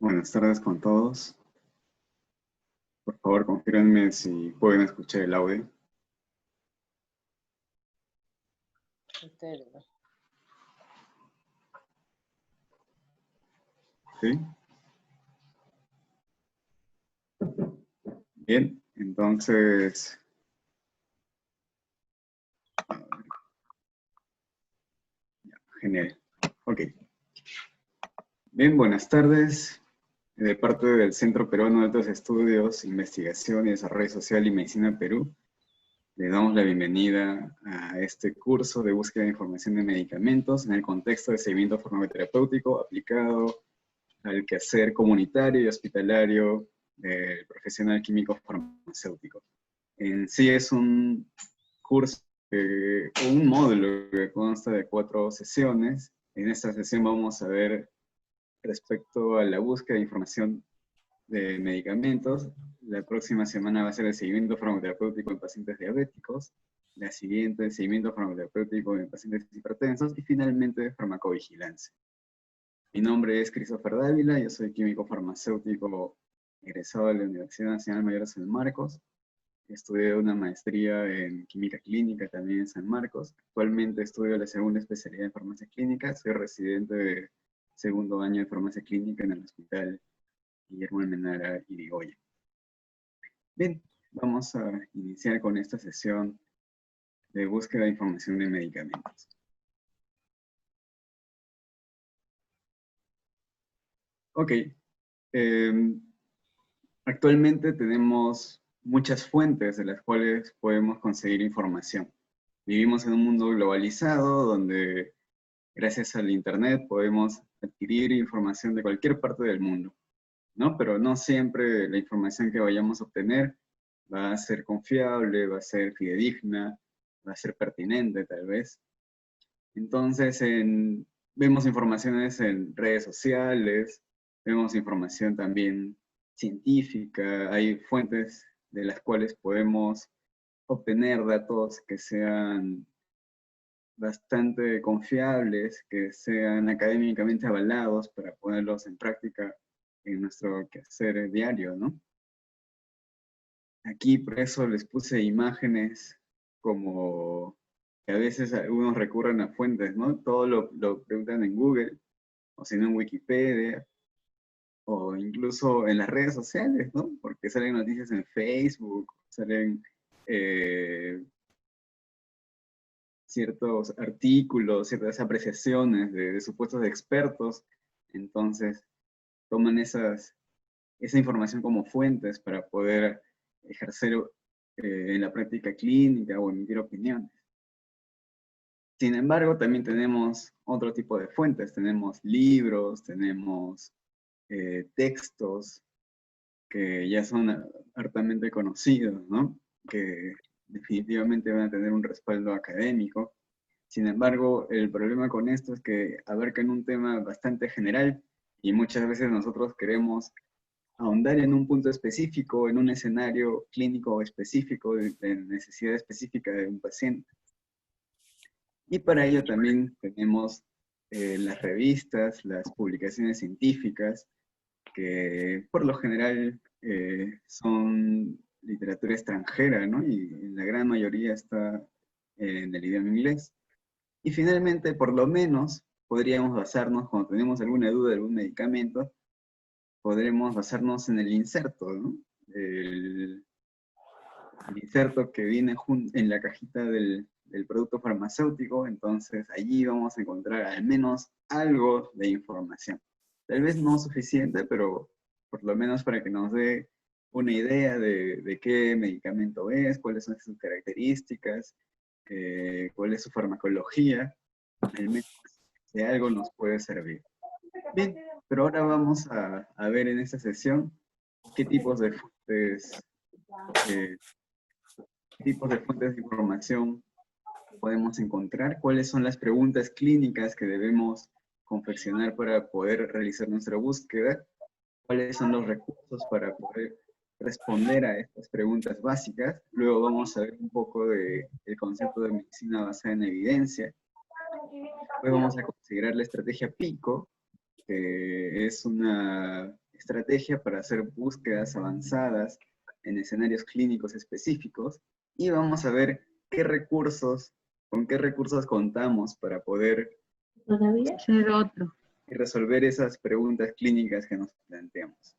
Buenas tardes con todos. Por favor, confírmenme si pueden escuchar el audio. ¿Sí? Bien, entonces... Genial. Ok. Bien, buenas tardes. De parte del Centro Peruano de Altos Estudios, Investigación y Desarrollo Social y Medicina Perú, le damos la bienvenida a este curso de búsqueda de información de medicamentos en el contexto de seguimiento farmacoterapéutico aplicado al quehacer comunitario y hospitalario del profesional químico farmacéutico. En sí es un curso, un módulo que consta de 4 sesiones. En esta sesión vamos a ver respecto a la búsqueda de información de medicamentos. La próxima semana va a ser el seguimiento farmacoterapéutico en pacientes diabéticos. La siguiente, el seguimiento farmacoterapéutico en pacientes hipertensos. Y finalmente, farmacovigilancia. Mi nombre es Christopher Dávila, yo soy químico farmacéutico egresado de la Universidad Nacional Mayor de San Marcos. Estudié una maestría en química clínica también en San Marcos. Actualmente estudio la segunda especialidad en farmacia clínica. Soy residente de segundo año de farmacia clínica en el Hospital Guillermo Almenara Irigoyen. Bien, vamos a iniciar con esta sesión de búsqueda de información de medicamentos. Ok. Actualmente tenemos muchas fuentes de las cuales podemos conseguir información. Vivimos en un mundo globalizado donde gracias al Internet podemos adquirir información de cualquier parte del mundo, ¿no? Pero no siempre la información que vayamos a obtener va a ser confiable, va a ser fidedigna, va a ser pertinente tal vez. Entonces, vemos informaciones en redes sociales, vemos información también científica, hay fuentes de las cuales podemos obtener datos que sean bastante confiables, que sean académicamente avalados para ponerlos en práctica en nuestro quehacer diario, ¿no? Aquí por eso les puse imágenes como que a veces algunos recurren a fuentes, ¿no? Todo lo preguntan en Google, o si no en Wikipedia, o incluso en las redes sociales, ¿no? Porque salen noticias en Facebook, salen ciertos artículos, ciertas apreciaciones de supuestos expertos, entonces toman esa información como fuentes para poder ejercer en la práctica clínica o emitir opiniones. Sin embargo, también tenemos otro tipo de fuentes, tenemos libros, tenemos textos que ya son hartamente conocidos, ¿no? Que definitivamente van a tener un respaldo académico. Sin embargo, el problema con esto es que abarcan un tema bastante general y muchas veces nosotros queremos ahondar en un punto específico, en un escenario clínico específico, de necesidad específica de un paciente. Y para ello también tenemos las revistas, las publicaciones científicas, que por lo general son literatura extranjera, ¿no? Y la gran mayoría está en el idioma inglés. Y finalmente, por lo menos, podríamos basarnos, cuando tenemos alguna duda de algún medicamento, podremos basarnos en el inserto, ¿no? El inserto que viene en la cajita del producto farmacéutico, entonces allí vamos a encontrar al menos algo de información. Tal vez no suficiente, pero por lo menos para que nos dé una idea de qué medicamento es, cuáles son sus características, cuál es su farmacología, al menos de algo nos puede servir. Bien, pero ahora vamos a ver en esta sesión qué tipos de fuentes, eh, de información podemos encontrar, cuáles son las preguntas clínicas que debemos confeccionar para poder realizar nuestra búsqueda, cuáles son los recursos para poder responder a estas preguntas básicas. Luego vamos a ver un poco del concepto de medicina basada en evidencia. Después vamos a considerar la estrategia PICO, que es una estrategia para hacer búsquedas avanzadas en escenarios clínicos específicos, y vamos a ver con qué recursos contamos para poder ¿Todavía? Hacer otro. y resolver esas preguntas clínicas que nos planteamos.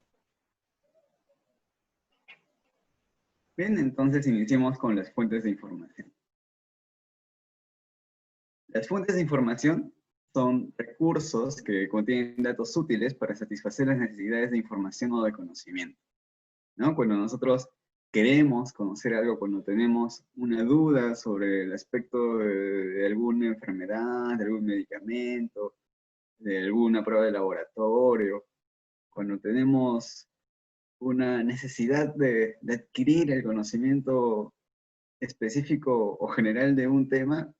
Bien, entonces iniciemos con las fuentes de información. Las fuentes de información son recursos que contienen datos útiles para satisfacer las necesidades de información o de conocimiento, ¿no? Cuando nosotros queremos conocer algo, cuando tenemos una duda sobre el aspecto de alguna enfermedad, de algún medicamento, de alguna prueba de laboratorio, cuando tenemos una necesidad de adquirir el conocimiento específico o general de un tema,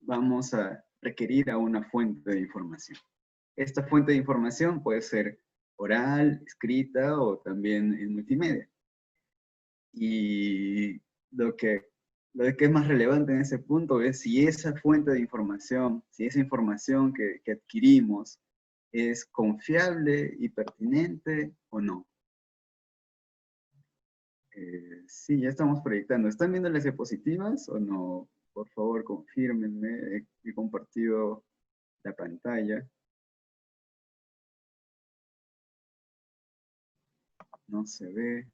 vamos a requerir a una fuente de información. Esta fuente de información puede ser oral, escrita o también en multimedia. Y lo que es más relevante en ese punto es si esa fuente de información, si esa información que adquirimos es confiable y pertinente o no. Sí, ya estamos proyectando. ¿Están viendo las diapositivas o no? Por favor, confírmenme. He compartido la pantalla. No se ve.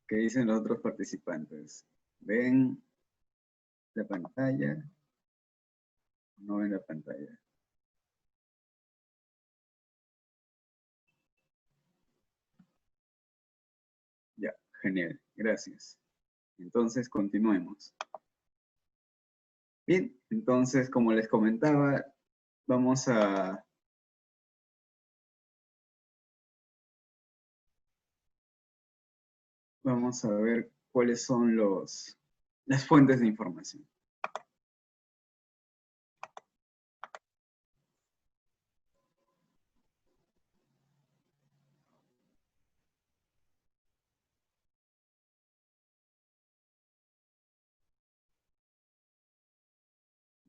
¿Qué dicen los otros participantes? ¿Ven la pantalla? ¿No ven la pantalla? Ya, genial. Gracias. Entonces, continuemos. Bien, entonces, como les comentaba, vamos a ver cuáles son las fuentes de información.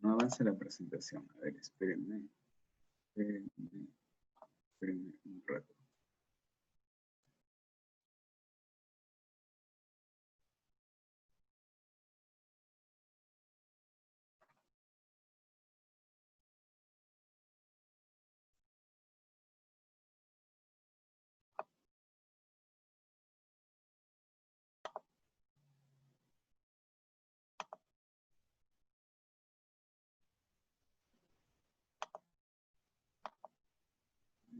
No avance la presentación. A ver, espérenme. Espérenme un rato.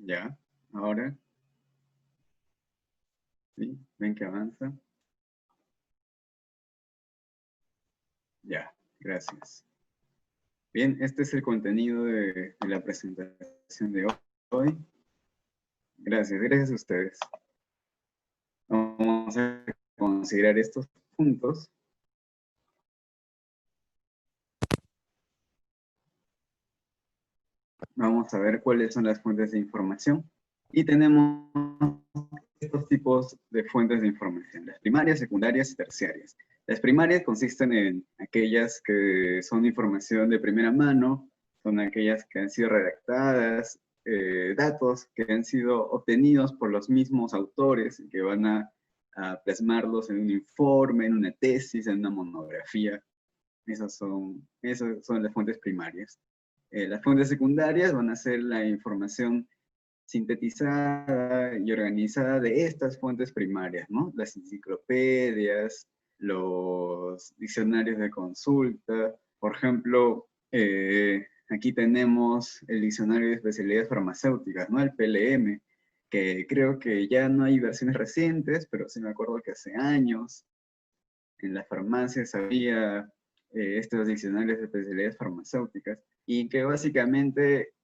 Ya, ahora. ¿Sí? ¿Ven que avanza? Ya, gracias. Bien, este es el contenido de la presentación de hoy. Gracias, gracias a ustedes. Vamos a considerar estos puntos. Vamos a ver cuáles son las fuentes de información. Y tenemos estos tipos de fuentes de información: las primarias, secundarias y terciarias. Las primarias consisten en aquellas que son información de primera mano, son aquellas que han sido redactadas, datos que han sido obtenidos por los mismos autores y que van a plasmarlos en un informe, en una tesis, en una monografía. Esas son las fuentes primarias. Las fuentes secundarias van a ser la información sintetizada y organizada de estas fuentes primarias, ¿no? Las enciclopedias, los diccionarios de consulta. Por ejemplo, aquí tenemos el diccionario de especialidades farmacéuticas, ¿no? El PLM, que creo que ya no hay versiones recientes, pero sí me acuerdo que hace años en las farmacias había estos diccionarios de especialidades farmacéuticas, y que básicamente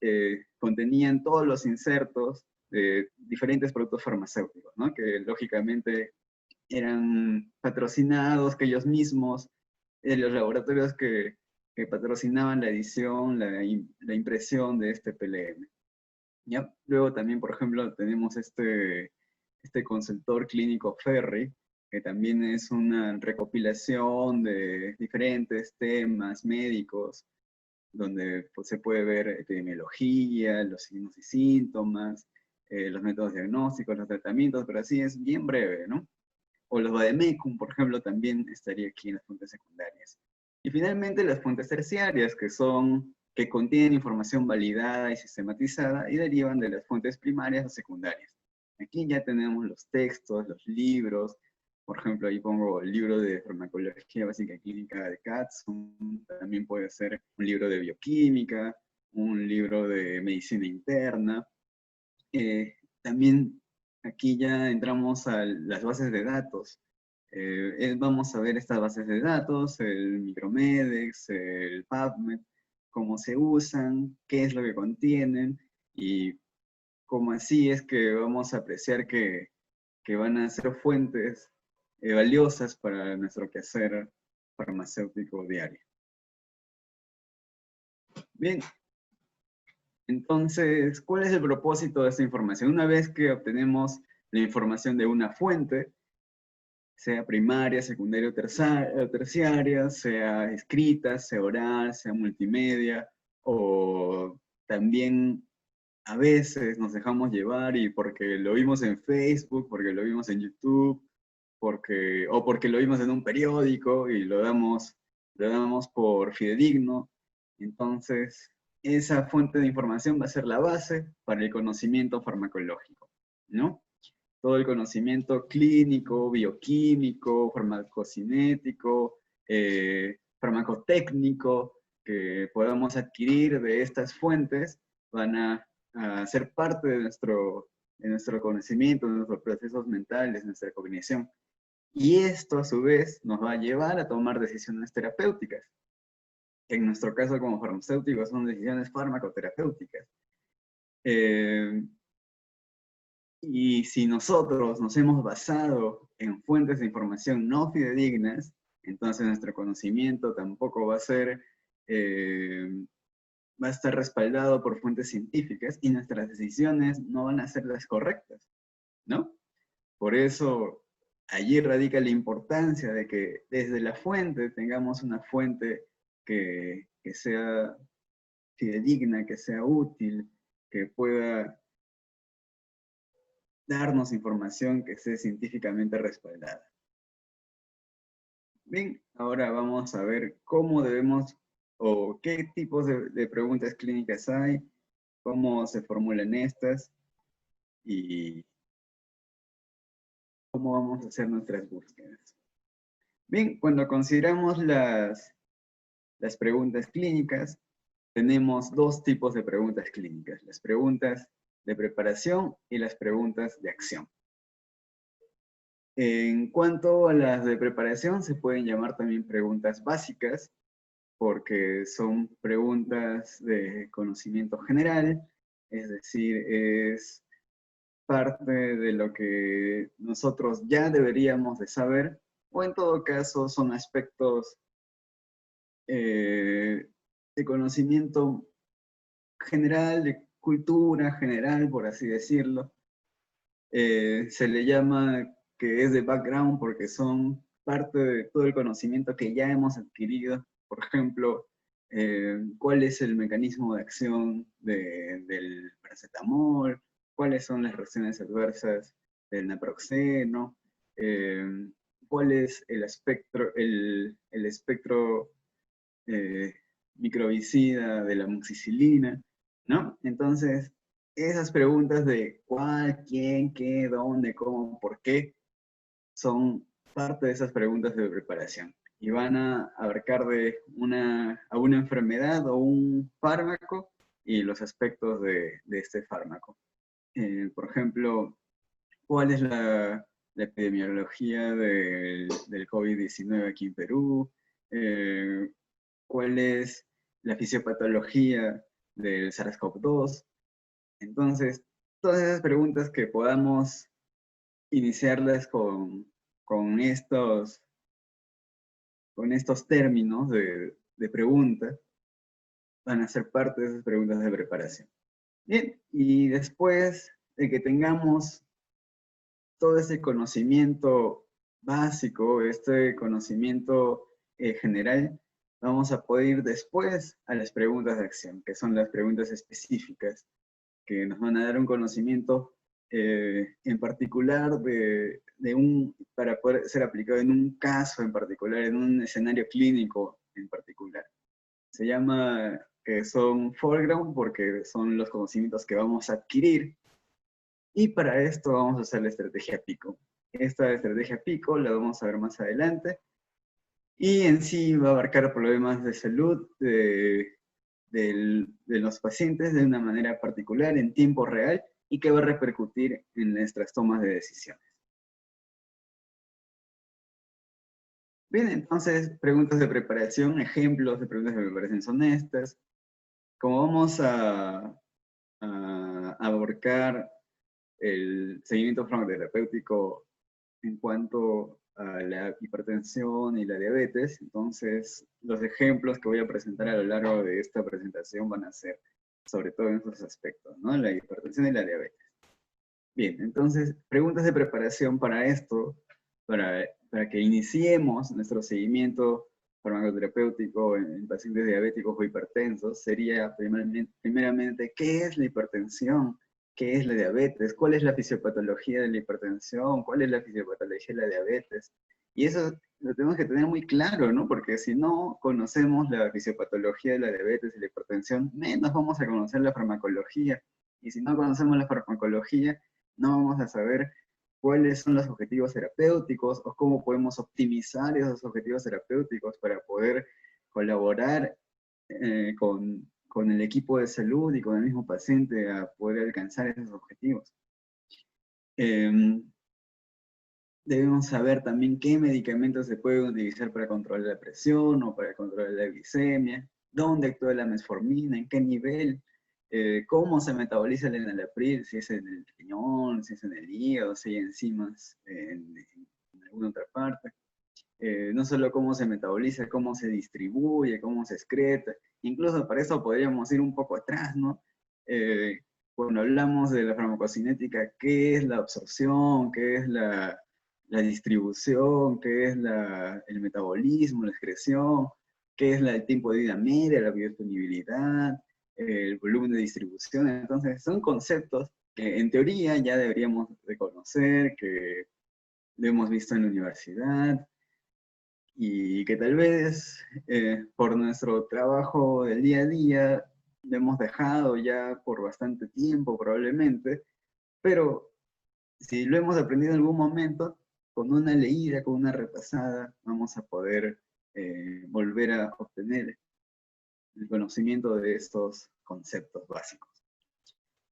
contenían todos los insertos de diferentes productos farmacéuticos, ¿no? Que lógicamente eran patrocinados, que ellos mismos, los laboratorios que patrocinaban la edición, la impresión de este PLM. ¿Ya? Luego también, por ejemplo, tenemos este consultor clínico Ferri, que también es una recopilación de diferentes temas médicos, donde pues, se puede ver epidemiología, los signos y síntomas, los métodos diagnósticos, los tratamientos, pero así es bien breve, ¿no? O los vademecum, por ejemplo, también estaría aquí en las fuentes secundarias. Y finalmente las fuentes terciarias, que contienen información validada y sistematizada y derivan de las fuentes primarias o secundarias. Aquí ya tenemos los textos, los libros, por ejemplo, ahí pongo el libro de farmacología básica y clínica de Katzum, también puede ser un libro de bioquímica, un libro de medicina interna. También aquí ya entramos a las bases de datos. Vamos a ver estas bases de datos, el Micromedex, el PubMed, cómo se usan, qué es lo que contienen y cómo así es que vamos a apreciar que van a ser fuentes valiosas para nuestro quehacer farmacéutico diario. Bien, entonces, ¿cuál es el propósito de esta información? Una vez que obtenemos la información de una fuente, sea primaria, secundaria o terciaria, sea escrita, sea oral, sea multimedia, o también a veces nos dejamos llevar y porque lo vimos en Facebook, porque lo vimos en YouTube, o porque lo vimos en un periódico y lo damos por fidedigno. Entonces, esa fuente de información va a ser la base para el conocimiento farmacológico, ¿no? Todo el conocimiento clínico, bioquímico, farmacocinético, farmacotécnico que podamos adquirir de estas fuentes van a ser parte de nuestro conocimiento, de nuestros procesos mentales, nuestra cognición. Y esto, a su vez, nos va a llevar a tomar decisiones terapéuticas. En nuestro caso, como farmacéuticos, son decisiones farmacoterapéuticas. Y si nosotros nos hemos basado en fuentes de información no fidedignas, entonces nuestro conocimiento tampoco va a estar respaldado por fuentes científicas y nuestras decisiones no van a ser las correctas, ¿no? Por eso, allí radica la importancia de que desde la fuente tengamos una fuente que sea fidedigna, que sea útil, que pueda darnos información que esté científicamente respaldada. Bien, ahora vamos a ver cómo debemos o qué tipos de preguntas clínicas hay, cómo se formulan estas y cómo vamos a hacer nuestras búsquedas. Bien, cuando consideramos las preguntas clínicas, tenemos dos tipos de preguntas clínicas, las preguntas de preparación y las preguntas de acción. En cuanto a las de preparación, se pueden llamar también preguntas básicas, porque son preguntas de conocimiento general, es decir, es parte de lo que nosotros ya deberíamos de saber, o en todo caso son aspectos de conocimiento general, de cultura general, por así decirlo. Se le llama que es de background porque son parte de todo el conocimiento que ya hemos adquirido. Por ejemplo, cuál es el mecanismo de acción del paracetamol, cuáles son las reacciones adversas del naproxeno, cuál es el espectro microbicida de la amoxicilina, ¿no? Entonces, esas preguntas de cuál, quién, qué, dónde, cómo, por qué, son parte de esas preguntas de preparación. Y van a abarcar a una enfermedad o un fármaco y los aspectos de este fármaco. Por ejemplo, ¿cuál es la epidemiología del COVID-19 aquí en Perú? ¿Cuál es la fisiopatología del SARS-CoV-2? Entonces, todas esas preguntas que podamos iniciarlas con estos términos de pregunta, van a ser parte de esas preguntas de preparación. Bien, y después de que tengamos todo ese conocimiento básico, este conocimiento general, vamos a poder ir después a las preguntas de acción, que son las preguntas específicas, que nos van a dar un conocimiento en particular para poder ser aplicado en un caso en particular, en un escenario clínico en particular. Se llama que son foreground porque son los conocimientos que vamos a adquirir, y para esto vamos a usar la estrategia PICO. Esta estrategia PICO la vamos a ver más adelante, y en sí va a abarcar problemas de salud de los pacientes de una manera particular, en tiempo real, y que va a repercutir en nuestras tomas de decisiones. Bien, entonces, preguntas de preparación, ejemplos de preguntas de preparación son estas. Como vamos a abarcar el seguimiento farmacoterapéutico en cuanto a la hipertensión y la diabetes, entonces los ejemplos que voy a presentar a lo largo de esta presentación van a ser sobre todo en estos aspectos, ¿no? La hipertensión y la diabetes. Bien, entonces, preguntas de preparación para esto, para que iniciemos nuestro seguimiento farmacoterapéutico en pacientes diabéticos o hipertensos, sería primeramente, ¿qué es la hipertensión? ¿Qué es la diabetes? ¿Cuál es la fisiopatología de la hipertensión? ¿Cuál es la fisiopatología de la diabetes? Y eso lo tenemos que tener muy claro, ¿no? Porque si no conocemos la fisiopatología de la diabetes y la hipertensión, menos vamos a conocer la farmacología. Y si no conocemos la farmacología, no vamos a saber cuáles son los objetivos terapéuticos o cómo podemos optimizar esos objetivos terapéuticos para poder colaborar con el equipo de salud y con el mismo paciente a poder alcanzar esos objetivos. Debemos saber también qué medicamentos se pueden utilizar para controlar la presión o para controlar la glicemia, dónde actúa la metformina, en qué nivel, cómo se metaboliza el enalapril, si es en el riñón, si es en el hígado, si hay enzimas en alguna otra parte. No solo cómo se metaboliza, cómo se distribuye, cómo se excreta. Incluso para eso podríamos ir un poco atrás, ¿no? Cuando hablamos de la farmacocinética, ¿qué es la absorción? ¿Qué es la distribución? ¿Qué es el metabolismo, la excreción? ¿Qué es el tiempo de vida media, la biodisponibilidad, el volumen de distribución? Entonces, son conceptos que en teoría ya deberíamos de conocer, que lo hemos visto en la universidad, y que tal vez por nuestro trabajo del día a día lo hemos dejado ya por bastante tiempo probablemente, pero si lo hemos aprendido en algún momento, con una leída, con una repasada, vamos a poder volver a obtener el conocimiento de estos conceptos básicos.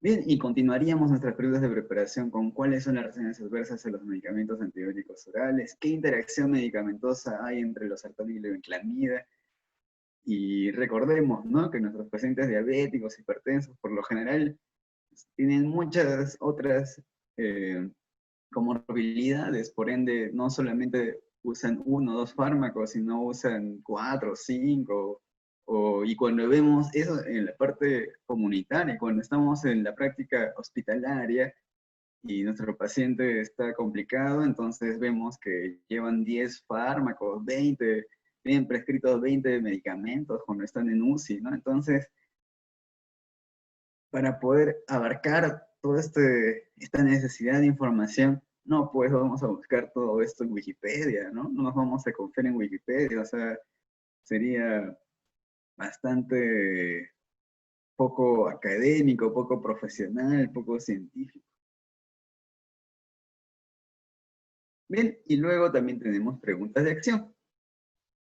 Bien, y continuaríamos nuestras preguntas de preparación con cuáles son las reacciones adversas a los medicamentos antibióticos orales, qué interacción medicamentosa hay entre los losartán y la levetiracetam. Y recordemos, ¿no?, que nuestros pacientes diabéticos, hipertensos, por lo general, tienen muchas otras comorbilidades, por ende, no solamente usan 1 o 2 fármacos, sino usan 4 o 5, y cuando vemos eso en la parte comunitaria, cuando estamos en la práctica hospitalaria y nuestro paciente está complicado, entonces vemos que llevan 10 fármacos, 20, tienen prescritos 20 medicamentos cuando están en UCI, ¿no? Entonces, para poder abarcar toda esta necesidad de información, no, pues vamos a buscar todo esto en Wikipedia, ¿no? No nos vamos a confiar en Wikipedia, o sea, sería bastante poco académico, poco profesional, poco científico. Bien, y luego también tenemos preguntas de acción.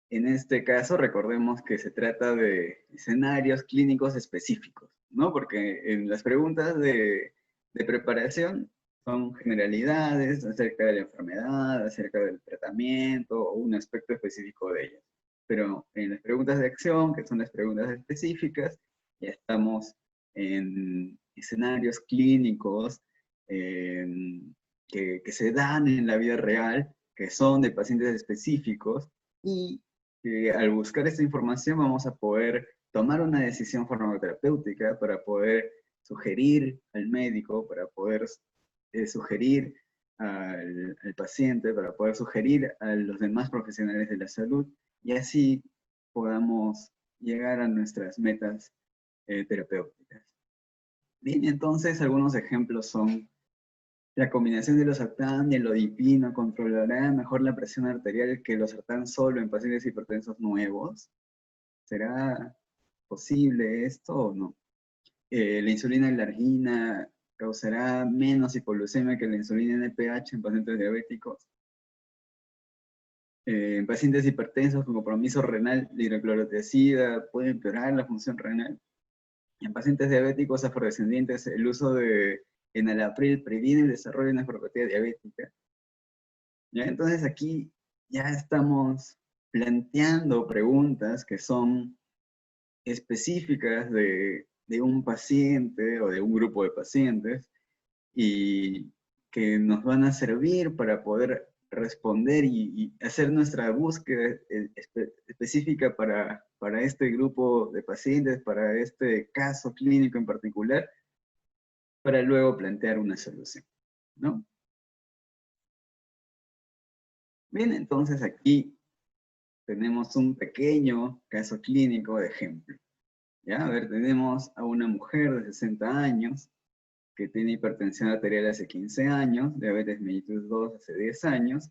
En este caso, recordemos que se trata de escenarios clínicos específicos, ¿no? Porque en las preguntas de preparación son generalidades acerca de la enfermedad, acerca del tratamiento o un aspecto específico de ella. Pero en las preguntas de acción, que son las preguntas específicas, ya estamos en escenarios clínicos que se dan en la vida real, que son de pacientes específicos, y que al buscar esta información vamos a poder tomar una decisión farmacoterapéutica para poder sugerir al médico, para poder sugerir al paciente, para poder sugerir a los demás profesionales de la salud, y así podamos llegar a nuestras metas terapéuticas. Bien, entonces algunos ejemplos son La combinación de losartán y el lodipino controlará mejor la presión arterial que el losartán solo en pacientes hipertensos nuevos. ¿Será posible esto o no? La insulina glargina causará menos hipoglucemia que la insulina NPH en pacientes diabéticos. En pacientes hipertensos con compromiso renal, la hidroclorotiazida puede empeorar la función renal. En pacientes diabéticos afrodescendientes, el uso de enalapril previene el desarrollo de nefropatía diabética. ¿Ya? Entonces aquí ya estamos planteando preguntas que son específicas de un paciente o de un grupo de pacientes y que nos van a servir para poder responder y hacer nuestra búsqueda específica para este grupo de pacientes, para este caso clínico en particular, para luego plantear una solución, ¿no? Bien, entonces aquí tenemos un pequeño caso clínico de ejemplo. ¿Ya? A ver, tenemos a una mujer de 60 años que tiene hipertensión arterial hace 15 años, diabetes mellitus 2 hace 10 años,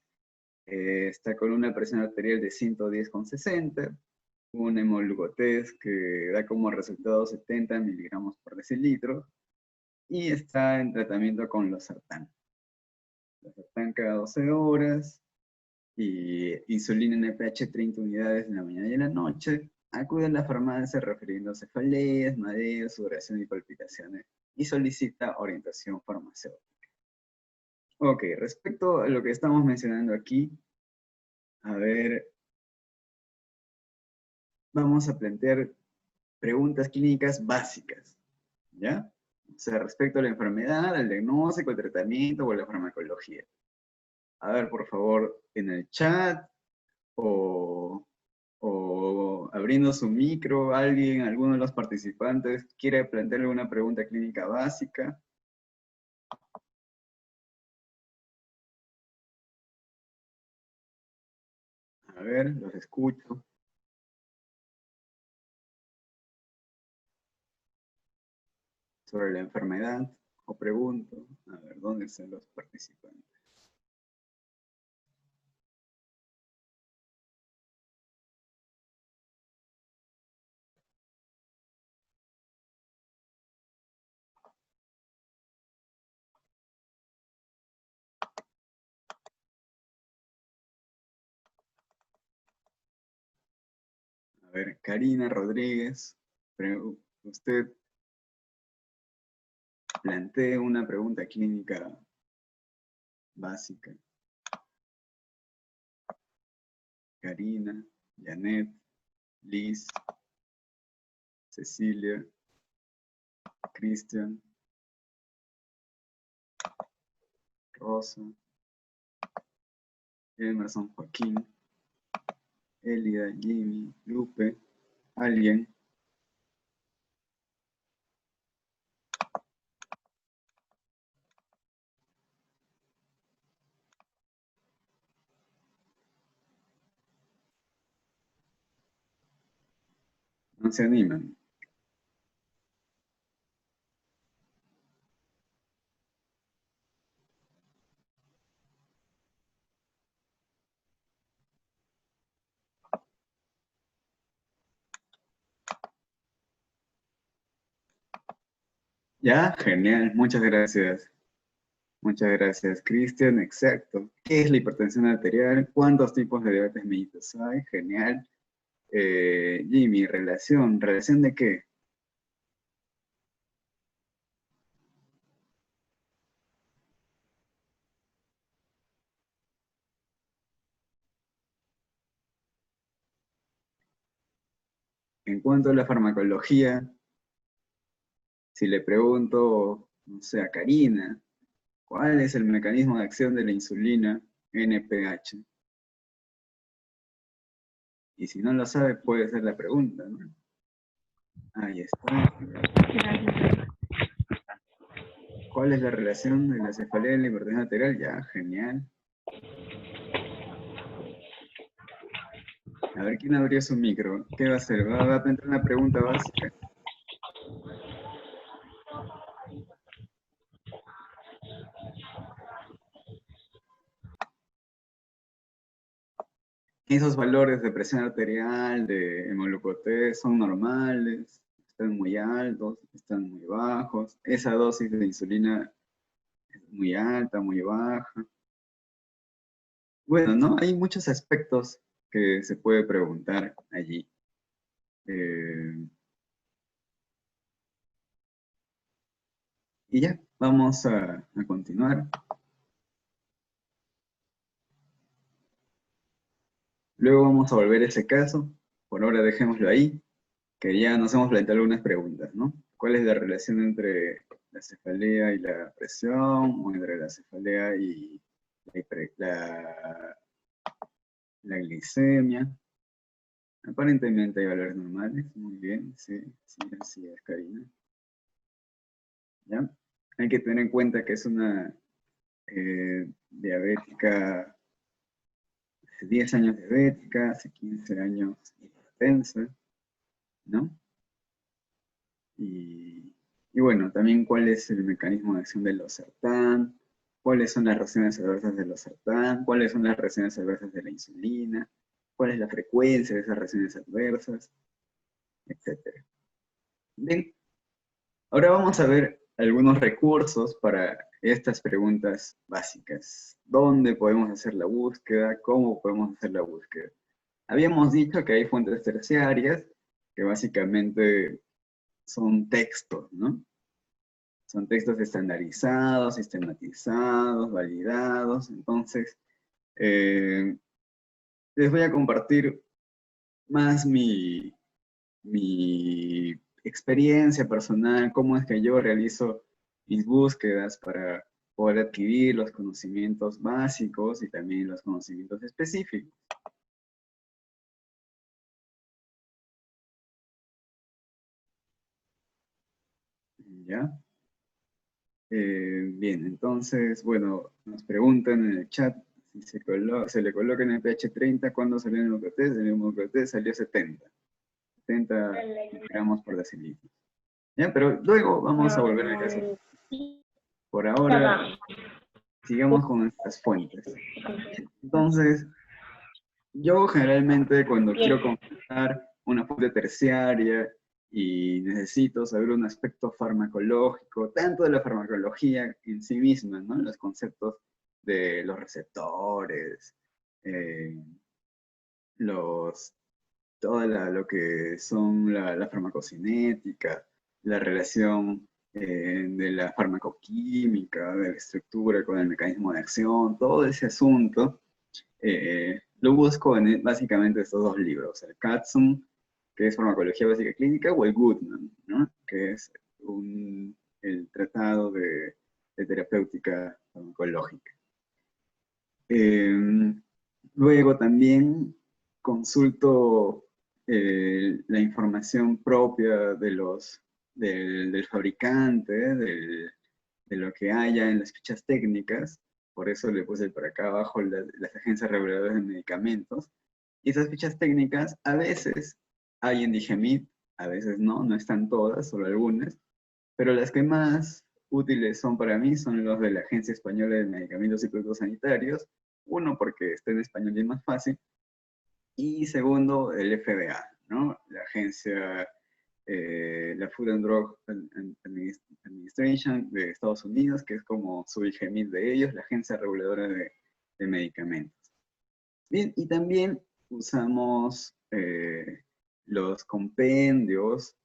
está con una presión arterial de 110,60, un hemoglucotés que da como resultado 70 miligramos por decilitro, y está en tratamiento con losartán. Losartán cada 12 horas, y insulina NPH 30 unidades en la mañana y en la noche. Acude a la farmacia refiriendo cefaleas, mareos, sudoración y palpitaciones, y solicita orientación farmacéutica. Ok, respecto a lo que estamos mencionando aquí, a ver, vamos a plantear preguntas clínicas básicas, ¿ya? O sea, respecto a la enfermedad, al diagnóstico, el tratamiento o la farmacología. A ver, por favor, en el chat o abriendo su micro, alguno de los participantes quiere plantearle una pregunta clínica básica. A ver, los escucho. Sobre la enfermedad, o pregunto. A ver, ¿dónde están los participantes? A ver, Karina Rodríguez, usted plantea una pregunta clínica básica. Karina, Janet, Liz, Cecilia, Cristian, Rosa, Emerson, Joaquín, Elida, Jimmy, Lupe, alguien. No se animan. Ya, genial, muchas gracias. Muchas gracias, Cristian. Exacto. ¿Qué es la hipertensión arterial? ¿Cuántos tipos de diabetes mellitus hay? Genial. Jimmy, relación. ¿Relación de qué? En cuanto a la farmacología, si le pregunto, no sé, a Karina, ¿cuál es el mecanismo de acción de la insulina NPH? Y si no lo sabe, puede ser la pregunta, ¿no? Ahí está. ¿Cuál es la relación de la cefalea y la hipertensión arterial? Ya, genial. A ver, ¿quién abrió su micro? ¿Qué va a hacer? ¿Va a plantear una pregunta básica? esos valores de presión arterial, de hemoglucotés, son normales, están muy altos, están muy bajos. Esa dosis de insulina es muy alta, muy baja. Bueno, ¿no? Hay muchos aspectos que se puede preguntar allí. Y ya, vamos a continuar. Luego vamos a volver a ese caso. Por ahora dejémoslo ahí, que ya nos hemos planteado algunas preguntas, ¿no? ¿Cuál es la relación entre la cefalea y la presión? ¿O entre la cefalea y la glicemia? Aparentemente hay valores normales. Muy bien, sí, sí, así es, Karina. ¿Ya? Hay que tener en cuenta que es una diabética, hace 10 años diabética, hace 15 años hipertensa, ¿no? Y bueno, también cuál es el mecanismo de acción del losartán, cuáles son las reacciones adversas del losartán, cuáles son las reacciones adversas de la insulina, cuál es la frecuencia de esas reacciones adversas, etc. Bien, ahora vamos a ver algunos recursos para estas preguntas básicas. ¿Dónde podemos hacer la búsqueda? ¿Cómo podemos hacer la búsqueda? Habíamos dicho que hay fuentes terciarias que básicamente son textos, ¿no? Son textos estandarizados, sistematizados, validados. Entonces, les voy a compartir más mi experiencia personal, cómo es que yo realizo mis búsquedas para poder adquirir los conocimientos básicos y también los conocimientos específicos. ¿Ya? Bien, entonces, bueno, nos preguntan en el chat si se le coloca en el pH 30, ¿cuándo salió el hemocrotés? El hemocrotés salió 70 gramos por decilitro. ¿Ya? Pero luego vamos a volver al caso. Por ahora, sigamos con nuestras fuentes. Entonces, yo generalmente cuando quiero consultar una fuente terciaria y necesito saber un aspecto farmacológico, tanto de la farmacología en sí misma, ¿no? Los conceptos de los receptores, eh, todo lo que son la farmacocinética, la relación de la farmacoquímica, de la estructura con el mecanismo de acción, todo ese asunto, lo busco en básicamente estos dos libros, el Katzum, que es Farmacología Básica Clínica, o el Goodman, ¿no? Que es el tratado de terapéutica farmacológica. Luego también consulto la información propia del fabricante, de lo que haya en las fichas técnicas. Por eso le puse por acá abajo las agencias reguladoras de medicamentos. Y esas fichas técnicas a veces hay en Digemit, a veces no, no están todas, solo algunas. Pero las que más útiles son para mí son los de la Agencia Española de Medicamentos y Productos Sanitarios. Uno, porque está en español y es más fácil. Y segundo, el FDA, ¿no? La agencia, la Food and Drug Administration de Estados Unidos, que es como su IGEMIT de ellos, la agencia reguladora de medicamentos. Bien, y también usamos los compendios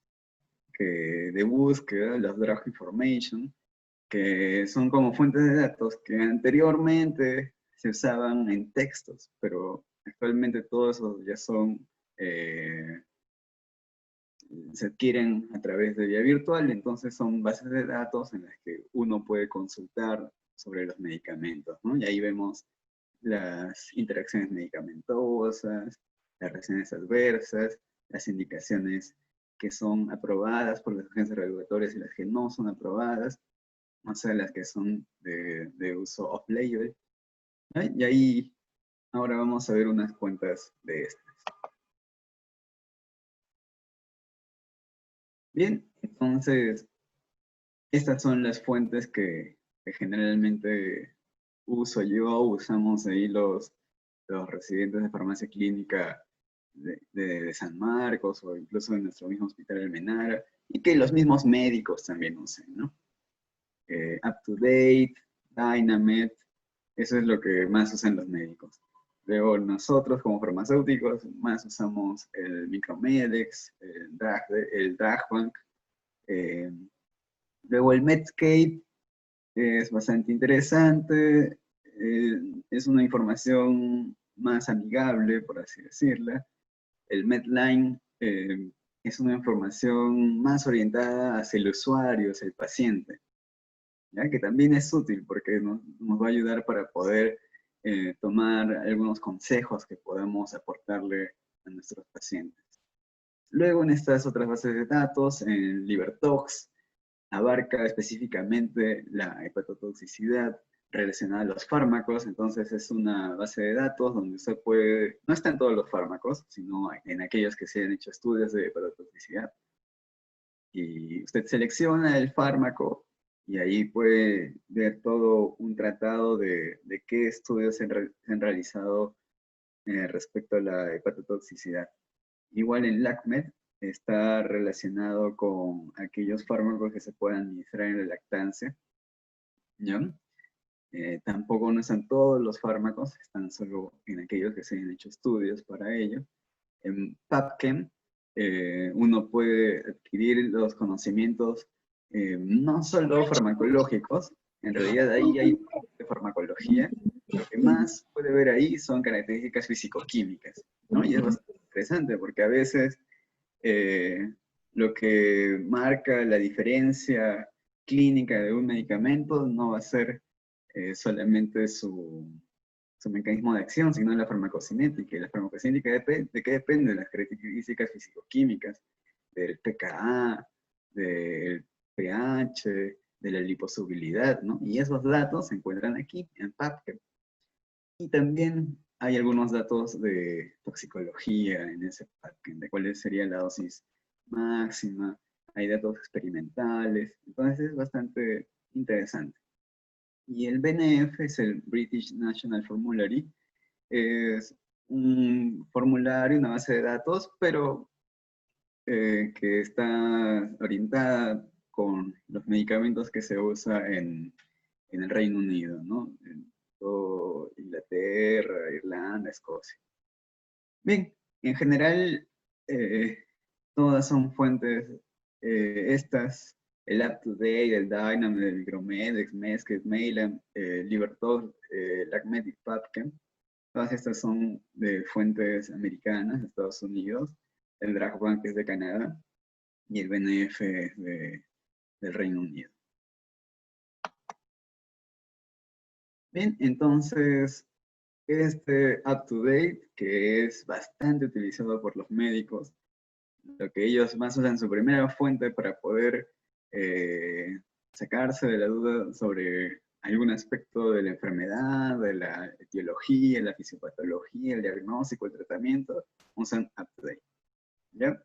de búsqueda, los Drug Information, que son como fuentes de datos que anteriormente se usaban en textos, pero actualmente todos esos ya se adquieren a través de vía virtual, entonces son bases de datos en las que uno puede consultar sobre los medicamentos, ¿no? Y ahí vemos las interacciones medicamentosas, las reacciones adversas, las indicaciones que son aprobadas por las agencias regulatorias y las que no son aprobadas, o sea, las que son de uso off-label. Y ahí ahora vamos a ver unas cuantas de estas. Bien, entonces, estas son las fuentes que generalmente uso yo, usamos ahí los residentes de farmacia clínica de San Marcos o incluso en nuestro mismo hospital Almenara, y que los mismos médicos también usen, ¿no? UpToDate, Dynamed, eso es lo que más usan los médicos. Luego nosotros como farmacéuticos más usamos el Micromedex, el DRAGBank. Luego el Medscape es bastante interesante, es una información más amigable, por así decirla. El Medline es una información más orientada hacia el usuario, hacia el paciente, ¿ya? Que también es útil porque nos va a ayudar para poder tomar algunos consejos que podamos aportarle a nuestros pacientes. Luego en estas otras bases de datos, en LiverTox, abarca específicamente la hepatotoxicidad relacionada a los fármacos, entonces es una base de datos donde usted puede, no está en todos los fármacos, sino en aquellos que se han hecho estudios de hepatotoxicidad. Y usted selecciona el fármaco y ahí puede ver todo un tratado de qué estudios se han realizado respecto a la hepatotoxicidad. Igual en LACMED está relacionado con aquellos fármacos que se puedan administrar en la lactancia, ¿ya? Tampoco no están todos los fármacos, están solo en aquellos que se han hecho estudios para ello. En PubChem uno puede adquirir los conocimientos no solo farmacológicos, en realidad ahí hay de farmacología, lo que más puede ver ahí son características fisicoquímicas, ¿no? Y es bastante interesante porque a veces lo que marca la diferencia clínica de un medicamento no va a ser solamente su mecanismo de acción, sino la farmacocinética. Y la farmacocinética ¿de qué depende? De las características fisicoquímicas, del pKa, del pH, de la liposolubilidad, ¿no? Y esos datos se encuentran aquí, en PubChem. Y también hay algunos datos de toxicología en ese PubChem, de cuál sería la dosis máxima, hay datos experimentales, entonces es bastante interesante. Y el BNF es el British National Formulary, es un formulario, una base de datos, pero que está orientada con los medicamentos que se usa en el Reino Unido, ¿no? En todo Inglaterra, Irlanda, Escocia. Bien, en general, todas son fuentes, estas, el UpToDate, el Dynam, el Micromedex, Medscape, Mailam, LiverTox, LACMED y PubChem. Todas estas son de fuentes americanas, de Estados Unidos. El DRAGBank es de Canadá y el BNF es del Reino Unido. Bien, entonces, este UpToDate, que es bastante utilizado por los médicos, lo que ellos más usan su primera fuente para poder sacarse de la duda sobre algún aspecto de la enfermedad, de la etiología, la fisiopatología, el diagnóstico, el tratamiento, usan UpToDate, ¿ya?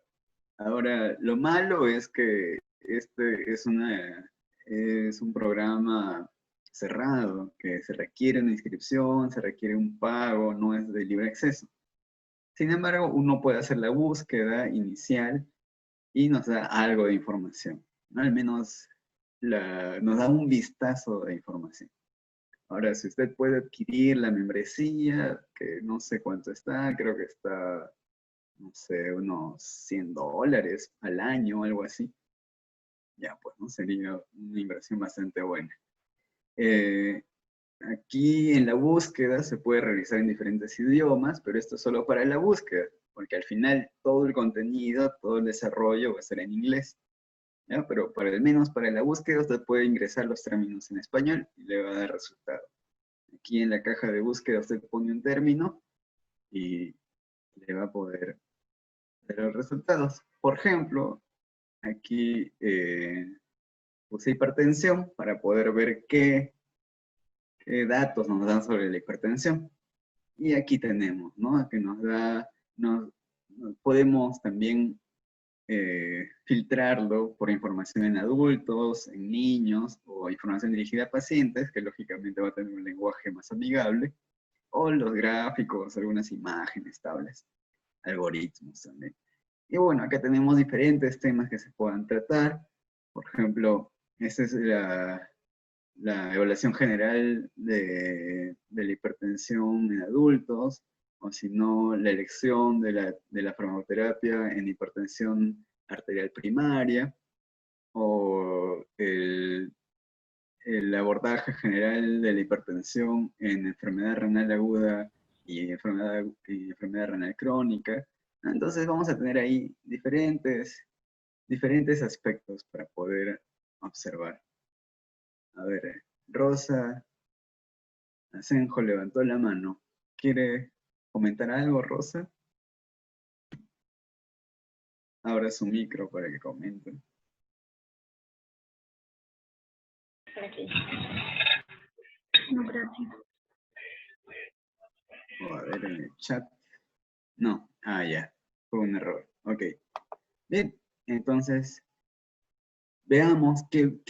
Ahora, lo malo es que este es un programa cerrado, que se requiere una inscripción, se requiere un pago, no es de libre acceso. Sin embargo, uno puede hacer la búsqueda inicial y nos da algo de información, ¿no? Al menos nos da un vistazo de información. Ahora, si usted puede adquirir la membresía, que no sé cuánto está, creo que está, no sé, unos $100 al año o algo así, ya pues, ¿no? Sería una inversión bastante buena. Aquí en la búsqueda se puede realizar en diferentes idiomas, pero esto es solo para la búsqueda, porque al final todo el contenido, todo el desarrollo va a ser en inglés, ¿ya? Pero al menos para la búsqueda usted puede ingresar los términos en español y le va a dar resultado. Aquí en la caja de búsqueda usted pone un término y le va a poder dar los resultados. Por ejemplo, aquí puse hipertensión para poder ver qué datos nos dan sobre la hipertensión. Y aquí tenemos, ¿no? Que nos da, podemos también filtrarlo por información en adultos, en niños, o información dirigida a pacientes, que lógicamente va a tener un lenguaje más amigable. o los gráficos, algunas imágenes, tablas, algoritmos también. Y bueno, acá tenemos diferentes temas que se puedan tratar. Por ejemplo, esta es la evaluación general de la hipertensión en adultos, o si no, la elección de la farmacoterapia en hipertensión arterial primaria, o el abordaje general de la hipertensión en enfermedad renal aguda y enfermedad renal crónica. Entonces vamos a tener ahí diferentes aspectos para poder observar. A ver, Rosa Asenjo levantó la mano. ¿Quiere comentar algo, Rosa? Abra su micro para que comente. No, gracias. A ver en el chat. No, ya, fue un error. Ok. Bien, entonces, veamos qué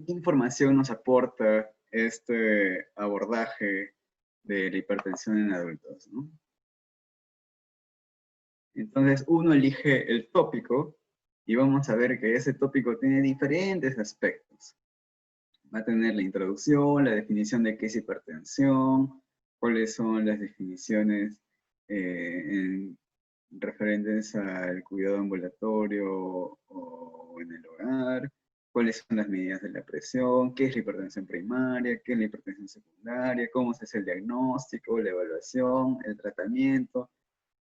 información nos aporta este abordaje de la hipertensión en adultos, ¿no? Entonces, uno elige el tópico y vamos a ver que ese tópico tiene diferentes aspectos. Va a tener la introducción, la definición de qué es hipertensión, cuáles son las definiciones referentes al cuidado ambulatorio o en el hogar, cuáles son las medidas de la presión, qué es la hipertensión primaria, qué es la hipertensión secundaria, cómo se hace el diagnóstico, la evaluación, el tratamiento.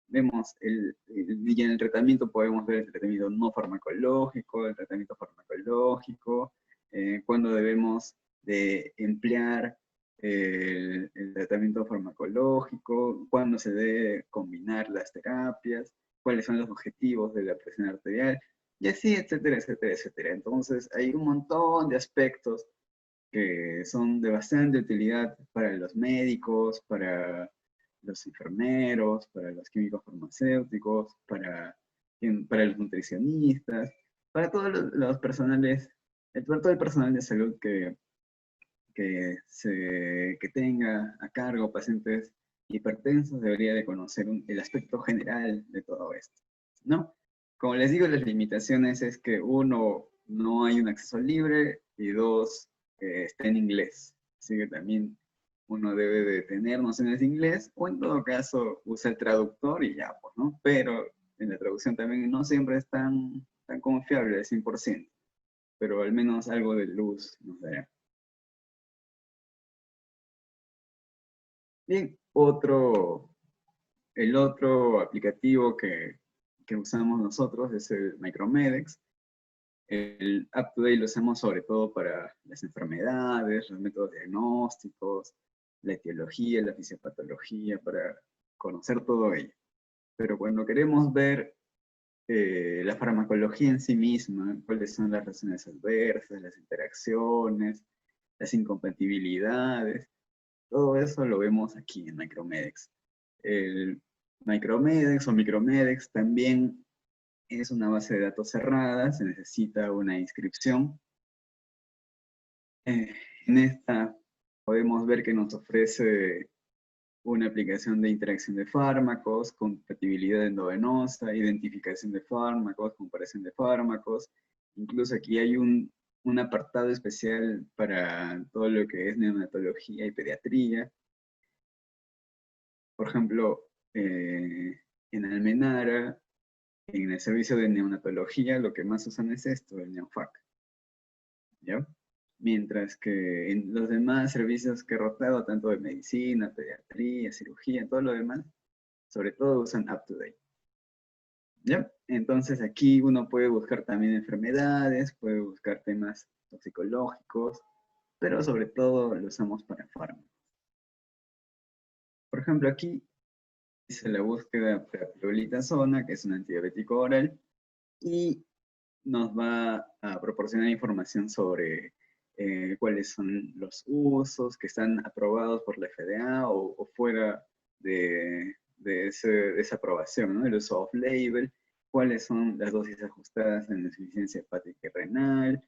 Vemos y en el tratamiento podemos ver el tratamiento no farmacológico, el tratamiento farmacológico, cuándo debemos de emplear el tratamiento farmacológico, cuándo se debe combinar las terapias, cuáles son los objetivos de la presión arterial, y así, etcétera, etcétera, etcétera. Entonces, hay un montón de aspectos que son de bastante utilidad para los médicos, para los enfermeros, para los químicos farmacéuticos, para los nutricionistas, para todos los personales, para todo el personal de salud que tenga a cargo pacientes hipertensos debería de conocer el aspecto general de todo esto, ¿no? Como les digo, las limitaciones es que uno, no hay un acceso libre y dos, está en inglés. Así que también uno debe de tener nociones de inglés o en todo caso usa el traductor y ya, pues, ¿no? Pero en la traducción también no siempre es tan confiable al 100%, pero al menos algo de luz nos dará. Bien, el otro aplicativo que usamos nosotros es el Micromedex. El UpToDate lo usamos sobre todo para las enfermedades, los métodos diagnósticos, la etiología, la fisiopatología, para conocer todo ello. Pero cuando queremos ver la farmacología en sí misma, cuáles son las reacciones adversas, las interacciones, las incompatibilidades, todo eso lo vemos aquí en Micromedex. El Micromedex o Micromedex también es una base de datos cerrada, se necesita una inscripción. En esta podemos ver que nos ofrece una aplicación de interacción de fármacos, compatibilidad endovenosa, identificación de fármacos, comparación de fármacos. Incluso aquí hay un apartado especial para todo lo que es neonatología y pediatría. Por ejemplo, en Almenara, en el servicio de neonatología, lo que más usan es esto, el NeoFac, ¿ya? Mientras que en los demás servicios que he rotado, tanto de medicina, pediatría, cirugía, todo lo demás, sobre todo usan UpToDate, ¿ya? Entonces aquí uno puede buscar también enfermedades, puede buscar temas toxicológicos, pero sobre todo lo usamos para fármacos. Por ejemplo, aquí dice la búsqueda prepiolitazona, que es un antidiabético oral, y nos va a proporcionar información sobre cuáles son los usos que están aprobados por la FDA o fuera de esa aprobación, ¿no? El uso off-label, cuáles son las dosis ajustadas en insuficiencia hepática y renal,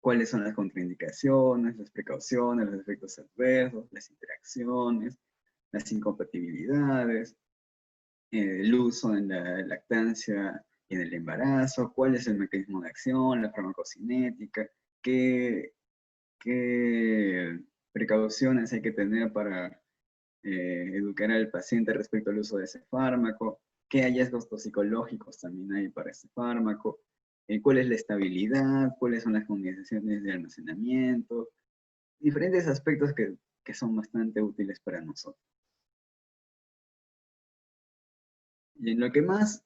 cuáles son las contraindicaciones, las precauciones, los efectos adversos, las interacciones, las incompatibilidades, el uso en la lactancia y en el embarazo, cuál es el mecanismo de acción, la farmacocinética, qué precauciones hay que tener para educar al paciente respecto al uso de ese fármaco, qué hallazgos toxicológicos también hay para ese fármaco, cuál es la estabilidad, cuáles son las condiciones de almacenamiento, diferentes aspectos que son bastante útiles para nosotros. Y en lo que más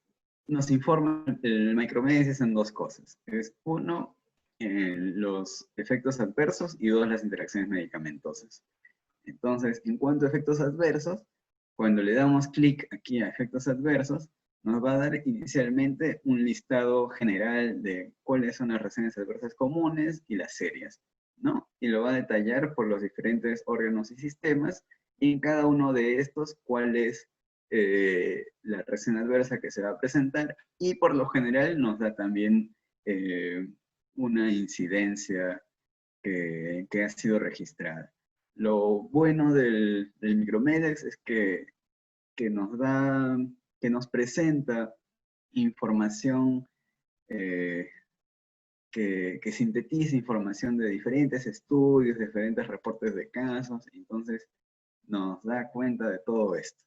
nos informa el micromedia son dos cosas. Es uno, los efectos adversos y dos, las interacciones medicamentosas. Entonces, en cuanto a efectos adversos, cuando le damos clic aquí a efectos adversos, nos va a dar inicialmente un listado general de cuáles son las reacciones adversas comunes y las serias, ¿no? Y lo va a detallar por los diferentes órganos y sistemas, y en cada uno de estos cuál es la reacción adversa que se va a presentar, y por lo general nos da también una incidencia que ha sido registrada. Lo bueno del Micromedex es que nos da, que nos presenta información que sintetiza información de diferentes estudios, diferentes reportes de casos, entonces nos da cuenta de todo esto.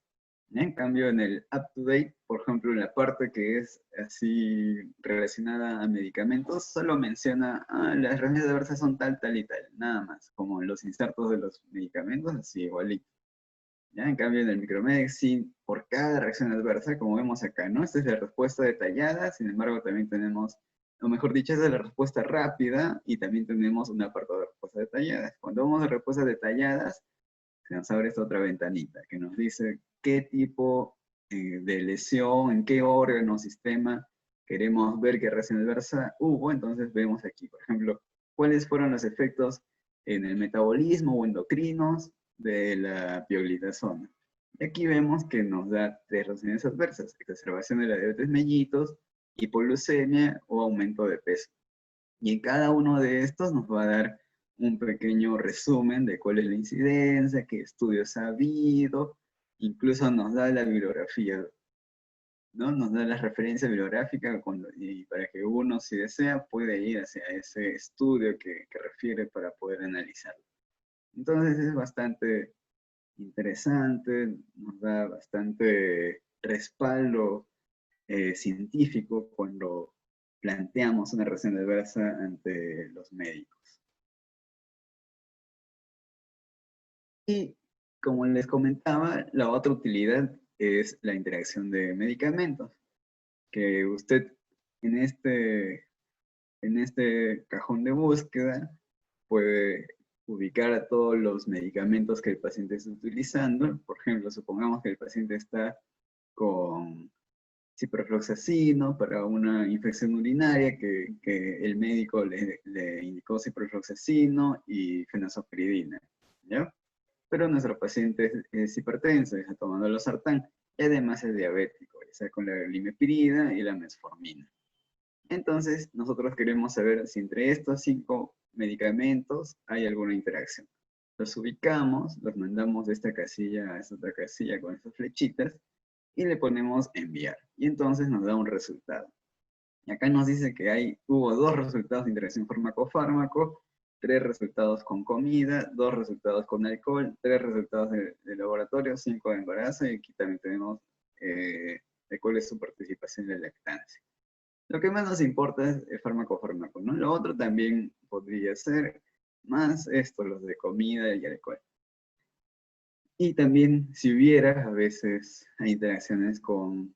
En cambio, en el UpToDate, por ejemplo, en la parte que es así relacionada a medicamentos, solo menciona, las reacciones adversas son tal, tal y tal, nada más, como en los insertos de los medicamentos, así igualito. ¿Ya? En cambio, en el Micromedex, sí, por cada reacción adversa, como vemos acá, ¿no? Esta es la respuesta detallada, sin embargo, también tenemos, o mejor dicho, esta es la respuesta rápida, y también tenemos una parte de respuestas detalladas. Cuando vamos a respuestas detalladas, se nos abre esta otra ventanita que nos dice qué tipo de lesión, en qué órgano o sistema queremos ver qué reacción adversa hubo. Entonces vemos aquí, por ejemplo, cuáles fueron los efectos en el metabolismo o endocrinos de la pioglitazona. Y aquí vemos que nos da tres reacciones adversas: exacerbación de la diabetes mellitus, hipoglucemia o aumento de peso. Y en cada uno de estos nos va a dar un pequeño resumen de cuál es la incidencia, qué estudios ha habido, incluso nos da la bibliografía, ¿no? Nos da la referencia bibliográfica y para que uno, si desea, puede ir hacia ese estudio que refiere para poder analizarlo. Entonces es bastante interesante, nos da bastante respaldo científico cuando planteamos una reacción adversa ante los médicos. Y como les comentaba, la otra utilidad es la interacción de medicamentos, que usted en este cajón de búsqueda puede ubicar a todos los medicamentos que el paciente está utilizando. Por ejemplo, supongamos que el paciente está con ciprofloxacino para una infección urinaria que el médico le indicó ciprofloxacino y fenazopiridina, ¿ya? Pero nuestro paciente es hipertenso, está tomando losartán, y además es diabético, ya sea con la limepirida y la metformina. Entonces, nosotros queremos saber si entre estos 5 medicamentos hay alguna interacción. Los ubicamos, los mandamos de esta casilla a esta otra casilla con estas flechitas, y le ponemos enviar. Y entonces nos da un resultado. Y acá nos dice que hubo 2 resultados de interacción fármaco-fármaco, 3 resultados con comida, 2 resultados con alcohol, 3 resultados de laboratorio, 5 de embarazo, y aquí también tenemos de cuál es su participación en la lactancia. Lo que más nos importa es fármaco-fármaco, ¿no? Lo otro también podría ser más esto, los de comida y alcohol. Y también, si hubiera, a veces hay interacciones con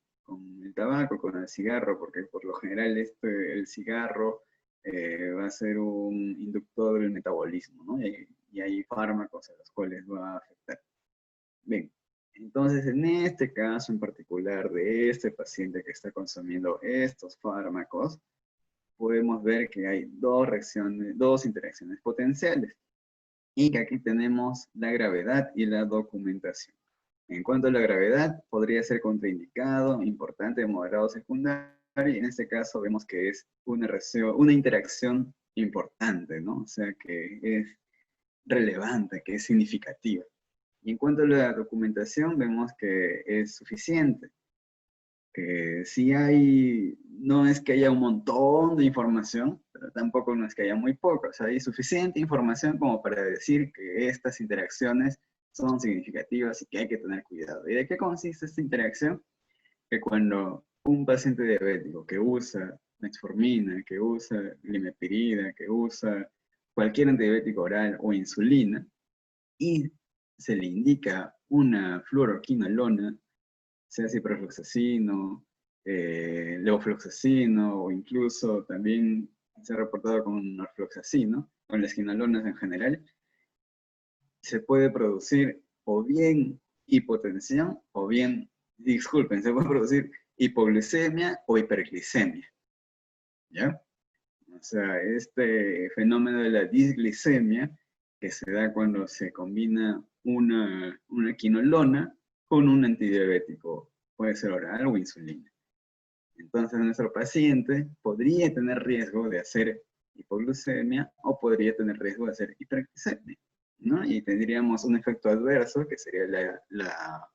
el tabaco, con el cigarro, porque por lo general el cigarro va a ser un inductor del metabolismo, ¿no? Y hay fármacos a los cuales va a afectar. Bien, entonces en este caso en particular de este paciente que está consumiendo estos fármacos, podemos ver que hay dos interacciones potenciales, y que aquí tenemos la gravedad y la documentación. En cuanto a la gravedad, podría ser contraindicado, importante, moderado, secundario, y en este caso vemos que es una interacción importante, ¿no? O sea, que es relevante, que es significativa. Y en cuanto a la documentación, vemos que es suficiente. Que sí hay, no es que haya un montón de información, pero tampoco no es que haya muy poco. O sea, hay suficiente información como para decir que estas interacciones son significativas y que hay que tener cuidado. ¿Y de qué consiste esta interacción? Que cuando un paciente diabético que usa metformina, que usa limepirida, que usa cualquier antidiabético oral o insulina, y se le indica una fluoroquinolona, sea ciprofloxacino, levofloxacino o incluso también se ha reportado con norfloxacino, con las quinolonas en general, se puede producir o bien hipotensión o bien, disculpen, se puede producir hipoglucemia o hiperglicemia, ¿ya? O sea, este fenómeno de la disglicemia que se da cuando se combina una quinolona con un antidiabético, puede ser oral o insulina. Entonces, nuestro paciente podría tener riesgo de hacer hipoglucemia o podría tener riesgo de hacer hiperglicemia, ¿no? Y tendríamos un efecto adverso, que sería la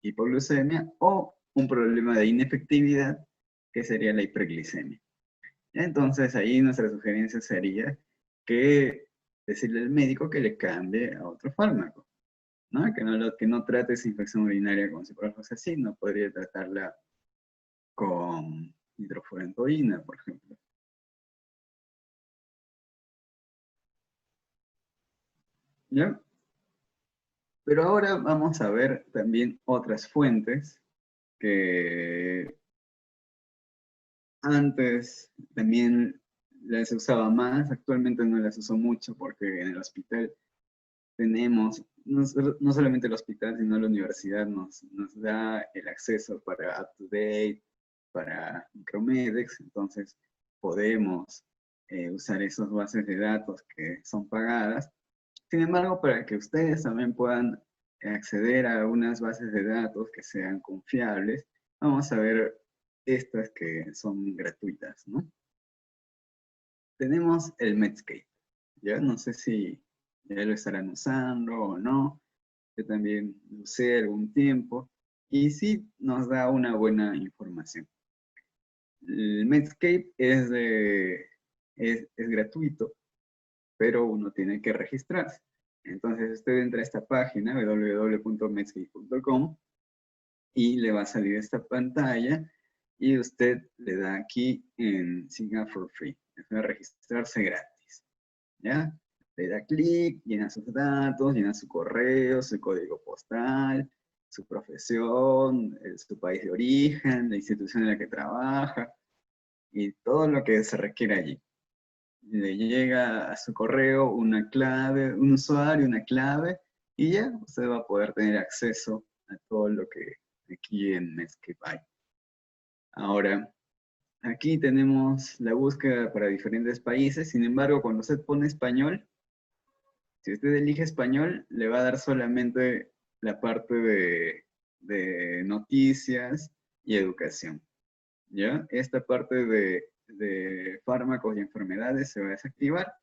hipoglucemia, o un problema de inefectividad, que sería la hiperglicemia. Entonces, ahí nuestra sugerencia sería que decirle al médico que le cambie a otro fármaco, ¿no? Que no trate esa infección urinaria con ciprofloxacino, podría tratarla con hidrofurantoína, por ejemplo. ¿Ya? Pero ahora vamos a ver también otras fuentes que antes también las usaba más, actualmente no las uso mucho porque en el hospital tenemos, no solamente el hospital, sino la universidad nos da el acceso para UpToDate, para Micromedex, entonces podemos usar esas bases de datos que son pagadas. Sin embargo, para que ustedes también puedan acceder a unas bases de datos que sean confiables, vamos a ver estas que son gratuitas, ¿no? Tenemos el Medscape, ¿ya? No sé si ya lo estarán usando o no. Yo también lo usé algún tiempo y sí nos da una buena información. El Medscape es gratuito, pero uno tiene que registrarse. Entonces usted entra a esta página www.medscape.com y le va a salir esta pantalla y usted le da aquí en Sign Up for Free, es para registrarse gratis, ¿ya? Le da clic, llena sus datos, llena su correo, su código postal, su profesión, su país de origen, la institución en la que trabaja y todo lo que se requiere allí. Le llega a su correo una clave, un usuario, una clave, y ya usted va a poder tener acceso a todo lo que aquí en Medscape hay. Ahora, aquí tenemos la búsqueda para diferentes países, sin embargo, cuando usted pone español, si usted elige español, le va a dar solamente la parte de noticias y educación, ¿ya? Esta parte de fármacos y enfermedades se va a desactivar,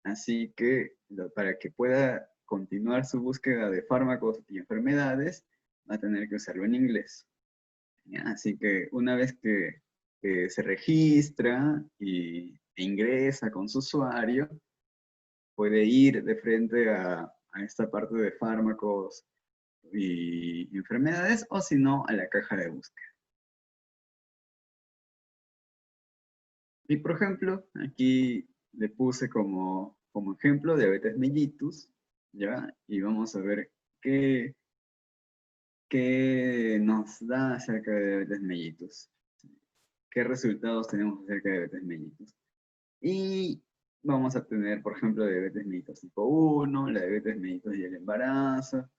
así que para que pueda continuar su búsqueda de fármacos y enfermedades, va a tener que usarlo en inglés. ¿Ya? Así que una vez que se registra e ingresa con su usuario, puede ir de frente a esta parte de fármacos y enfermedades, o si no, a la caja de búsqueda. Y por ejemplo, aquí le puse como ejemplo diabetes mellitus, ¿ya? Y vamos a ver qué nos da acerca de diabetes mellitus. ¿Qué resultados tenemos acerca de diabetes mellitus? Y vamos a tener, por ejemplo, diabetes mellitus tipo 1, la diabetes mellitus y el embarazo,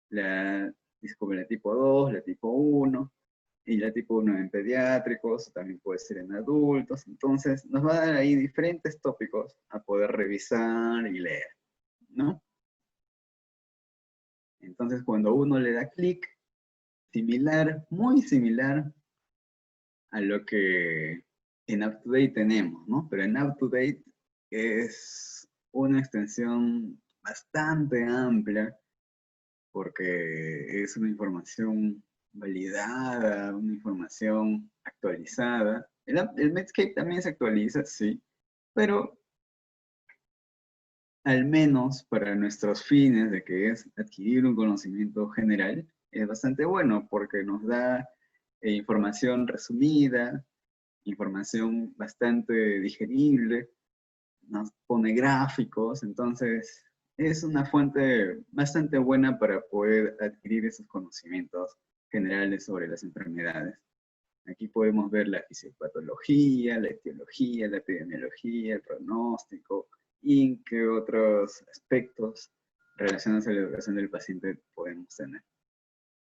la discopatia tipo 2, la tipo 1, y la tipo 1 en pediátricos, también puede ser en adultos. Entonces, nos va a dar ahí diferentes tópicos a poder revisar y leer, ¿no? Entonces, cuando uno le da clic, similar, muy similar a lo que en UpToDate tenemos, ¿no? Pero en UpToDate es una extensión bastante amplia porque es una información validada, una información actualizada. El Medscape también se actualiza, sí, pero al menos para nuestros fines de que es adquirir un conocimiento general, es bastante bueno porque nos da información resumida, información bastante digerible, nos pone gráficos, entonces es una fuente bastante buena para poder adquirir esos conocimientos generales sobre las enfermedades. Aquí podemos ver la fisiopatología, la etiología, la epidemiología, el pronóstico y qué otros aspectos relacionados a la educación del paciente podemos tener.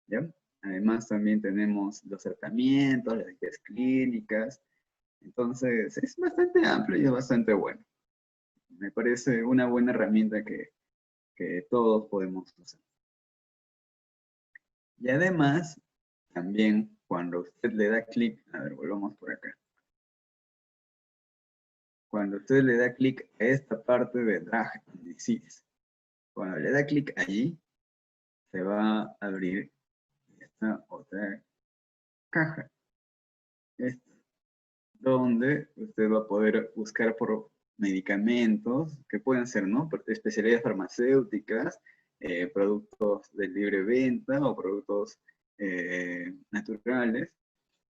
¿Ya? Además también tenemos los tratamientos, las guías clínicas, entonces es bastante amplio y es bastante bueno. Me parece una buena herramienta que todos podemos usar. Y además, también cuando usted le da clic, a ver, volvamos por acá. Cuando usted le da clic a esta parte de Drag and Disease, cuando le da clic allí, se va a abrir esta otra caja. Esta, donde usted va a poder buscar por medicamentos que pueden ser, ¿no? Especialidades farmacéuticas, productos de libre venta o productos naturales,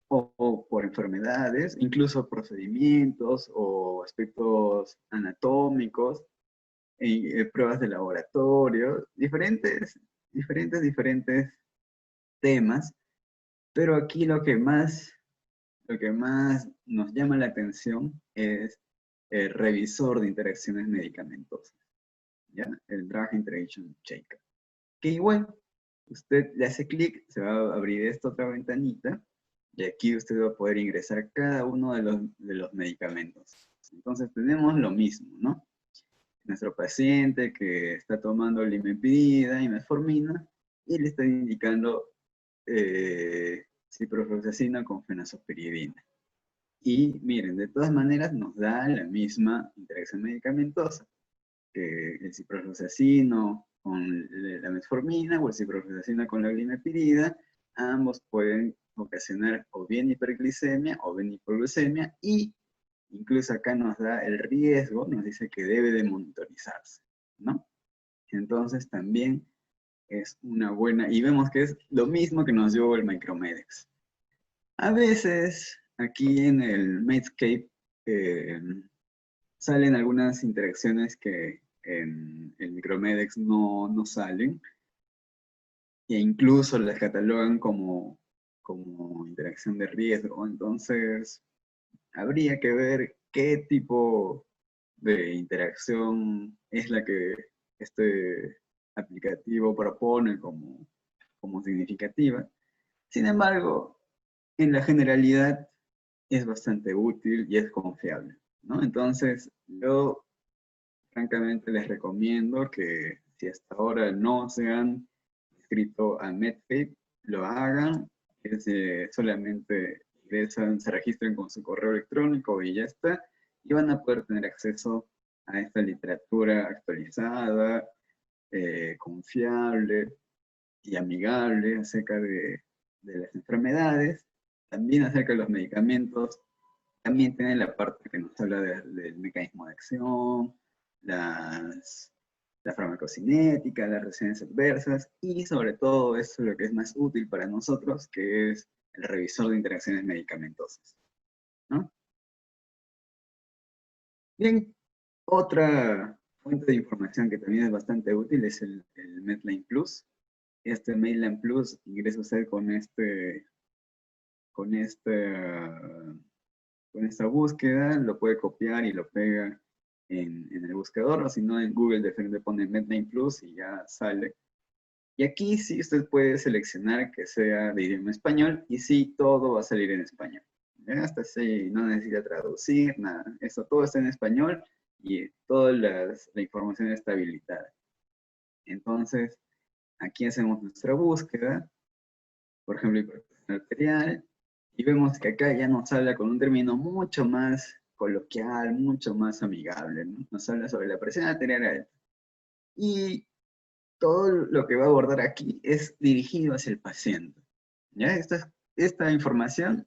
o por enfermedades, incluso procedimientos o aspectos anatómicos, pruebas de laboratorio, diferentes temas, pero aquí lo que más nos llama la atención es el revisor de interacciones medicamentosas, ¿ya? El Drug Interaction Checker. Que igual, usted le hace clic, se va a abrir esta otra ventanita, y aquí usted va a poder ingresar cada uno de los medicamentos. Entonces tenemos lo mismo, ¿no? Nuestro paciente que está tomando limepirida y metformina, y le está indicando ciprofloxacina con fenazopiridina. Y miren, de todas maneras nos da la misma interacción medicamentosa, que el ciprofloxacino con la metformina o el ciprofloxacino con la glimepirida, ambos pueden ocasionar o bien hiperglicemia o bien hipoglucemia, y incluso acá nos da el riesgo, nos dice que debe de monitorizarse, ¿no? Entonces también es una buena, y vemos que es lo mismo que nos dio el Micromedex. A veces, aquí en el Medscape, salen algunas interacciones que en el Micromedex no salen, e incluso las catalogan como interacción de riesgo. Entonces, habría que ver qué tipo de interacción es la que este aplicativo propone como significativa. Sin embargo, en la generalidad es bastante útil y es confiable, ¿no? Entonces, yo francamente les recomiendo que si hasta ahora no se han inscrito a Medscape, lo hagan, solamente ingresan, se registren con su correo electrónico y ya está, y van a poder tener acceso a esta literatura actualizada, confiable y amigable acerca de las enfermedades, también acerca de los medicamentos. También tiene la parte que nos habla del mecanismo de acción, la farmacocinética, las reacciones adversas, y sobre todo eso es lo que es más útil para nosotros, que es el revisor de interacciones medicamentosas, ¿no? Bien, otra fuente de información que también es bastante útil es el Medline Plus. Este Medline Plus ingresa usted con este con esta búsqueda, lo puede copiar y lo pega en el buscador, o si no en Google de frente pone Medline Plus y ya sale. Y aquí sí usted puede seleccionar que sea de idioma español, y sí, todo va a salir en español. ¿Ya? Hasta así no necesita traducir, nada. Eso todo está en español y toda la información está habilitada. Entonces, aquí hacemos nuestra búsqueda, por ejemplo, hipertensión arterial, y vemos que acá ya nos habla con un término mucho más coloquial, mucho más amigable, ¿no? Nos habla sobre la presión arterial alta. Y todo lo que va a abordar aquí es dirigido hacia el paciente. ¿Ya? Esta información,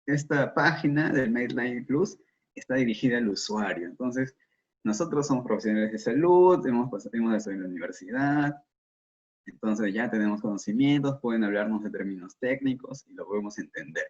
esta página del Medline Plus está dirigida al usuario. Entonces, nosotros somos profesionales de salud, hemos estudiado en la universidad, entonces ya tenemos conocimientos, pueden hablarnos de términos técnicos y lo podemos entender.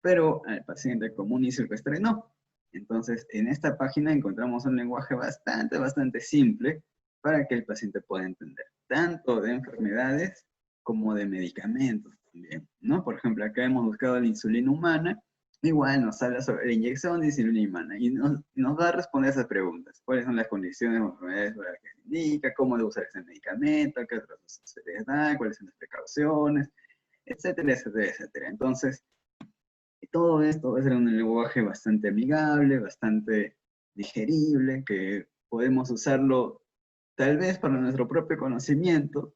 Pero al paciente común y silvestre no. Entonces, en esta página encontramos un lenguaje bastante simple para que el paciente pueda entender, tanto de enfermedades como de medicamentos también, ¿no? Por ejemplo, acá hemos buscado la insulina humana, igual nos habla sobre la inyección de insulina humana y nos va a responder esas preguntas. ¿Cuáles son las condiciones o enfermedades para las que se indica? ¿Cómo debe usar ese medicamento? ¿Qué otros usos se les da? ¿Cuáles son las precauciones? Etcétera, etcétera, etcétera. Entonces, todo esto va a ser un lenguaje bastante amigable, bastante digerible, que podemos usarlo tal vez para nuestro propio conocimiento,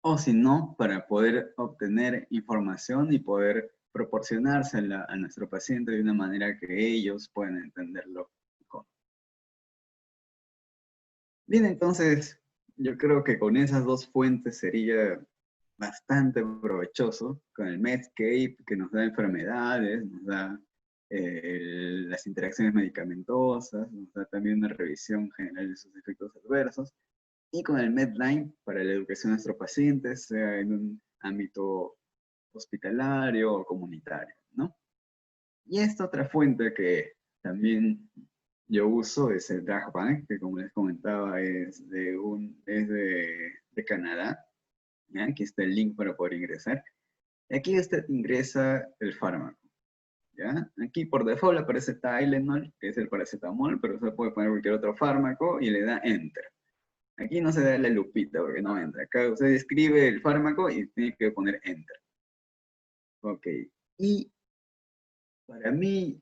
o si no, para poder obtener información y poder proporcionársela a nuestro paciente de una manera que ellos puedan entenderlo mejor. Bien, entonces, yo creo que con esas dos fuentes sería bastante provechoso, con el Medscape, que nos da enfermedades, nos da las interacciones medicamentosas, nos da también una revisión general de sus efectos adversos, y con el Medline para la educación de nuestros pacientes, sea en un ámbito hospitalario o comunitario, ¿no? Y esta otra fuente que también yo uso es el DRAGBank, que como les comentaba es de Canadá. ¿Ya? Aquí está el link para poder ingresar. Aquí usted ingresa el fármaco. ¿Ya? Aquí por default aparece Tylenol, que es el paracetamol, pero usted puede poner cualquier otro fármaco y le da Enter. Aquí no se da la lupita porque no entra. Acá usted escribe el fármaco y tiene que poner Enter. Ok. Y para mí,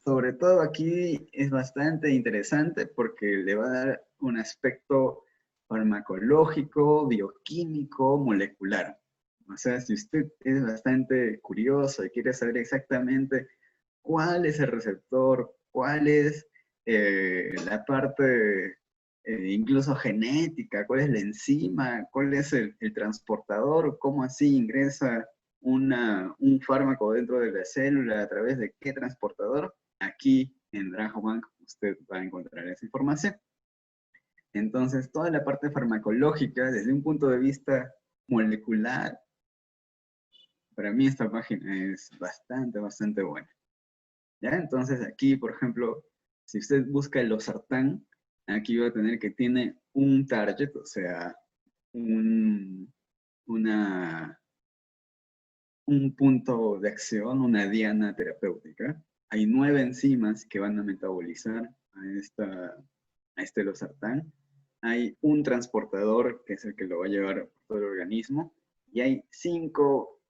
sobre todo aquí es bastante interesante porque le va a dar un aspecto farmacológico, bioquímico, molecular. O sea, si usted es bastante curioso y quiere saber exactamente cuál es el receptor, cuál es la parte incluso genética, cuál es la enzima, cuál es el transportador, cómo así ingresa un fármaco dentro de la célula, a través de qué transportador, aquí en DragoBank usted va a encontrar esa información. Entonces, toda la parte farmacológica, desde un punto de vista molecular, para mí esta página es bastante buena. ¿Ya? Entonces aquí, por ejemplo, si usted busca el losartán, aquí va a tener que tiene un target, o sea, un, un punto de acción, una diana terapéutica. Hay 9 enzimas que van a metabolizar a este losartán. Hay un transportador, que es el que lo va a llevar por todo el organismo, y hay 5,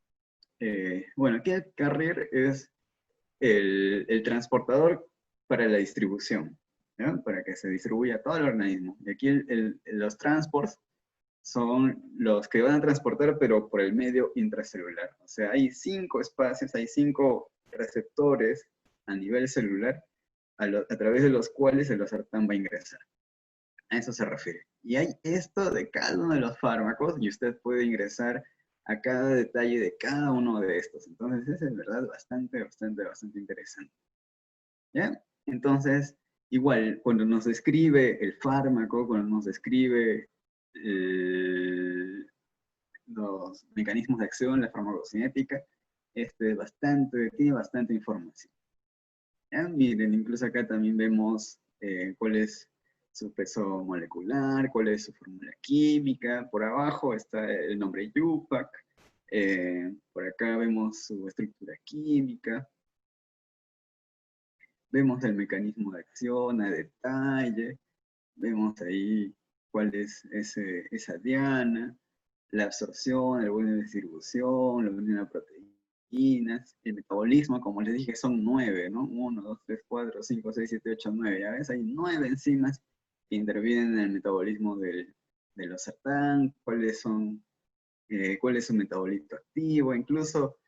bueno, aquí el carrier es el transportador para la distribución, ¿ya? Para que se distribuya todo el organismo. Y aquí los transports son los que van a transportar, pero por el medio intracelular. O sea, hay 5 espacios, hay 5 receptores a nivel celular a través de los cuales el losartán va a ingresar. A eso se refiere. Y hay esto de cada uno de los fármacos y usted puede ingresar a cada detalle de cada uno de estos. Entonces, eso es verdad bastante interesante. ¿Ya? Entonces, igual, cuando nos describe el fármaco, cuando nos describe los mecanismos de acción, la farmacocinética, tiene bastante información. ¿Ya? Miren, incluso acá también vemos cuál es su peso molecular, cuál es su fórmula química. Por abajo está el nombre YUPAC. Por acá vemos su estructura química. Vemos el mecanismo de acción a detalle. Vemos ahí cuál es esa diana, la absorción, el volumen de distribución, la unión de proteínas, el metabolismo, como les dije, son 9, ¿no? 1, 2, 3, 4, 5, 6, 7, 8, 9. Ya ves, hay 9 enzimas que intervienen en el metabolismo del losartán, cuál es su metabolito activo. Incluso,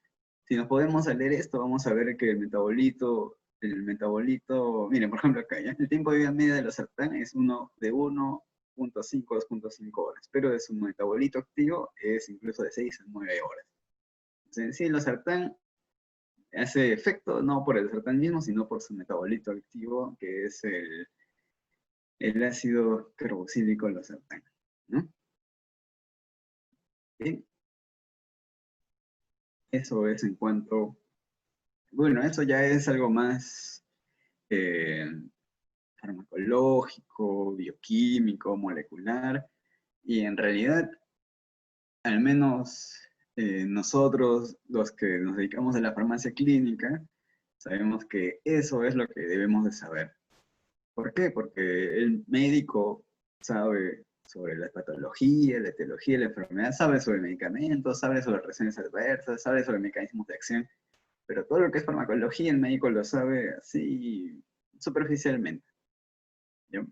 si nos podemos leer esto, vamos a ver que el metabolito el metabolito, miren, por ejemplo acá, ¿ya? El tiempo de vida media de los sartán es de 1.5 a 2.5 horas, pero de su metabolito activo es incluso de 6 a 9 horas. Entonces, en sí, los sartán hace efecto no por el sartán mismo, sino por su metabolito activo, que es el ácido carboxílico losartán, ¿no? Bien, eso es en cuanto, bueno, eso ya es algo más eh, farmacológico, bioquímico, molecular, y en realidad, al menos nosotros, los que nos dedicamos a la farmacia clínica, sabemos que eso es lo que debemos de saber. ¿Por qué? Porque el médico sabe sobre la patología, la etiología, la enfermedad, sabe sobre medicamentos, sabe sobre reacciones adversas, sabe sobre mecanismos de acción, pero todo lo que es farmacología el médico lo sabe así superficialmente, ¿no?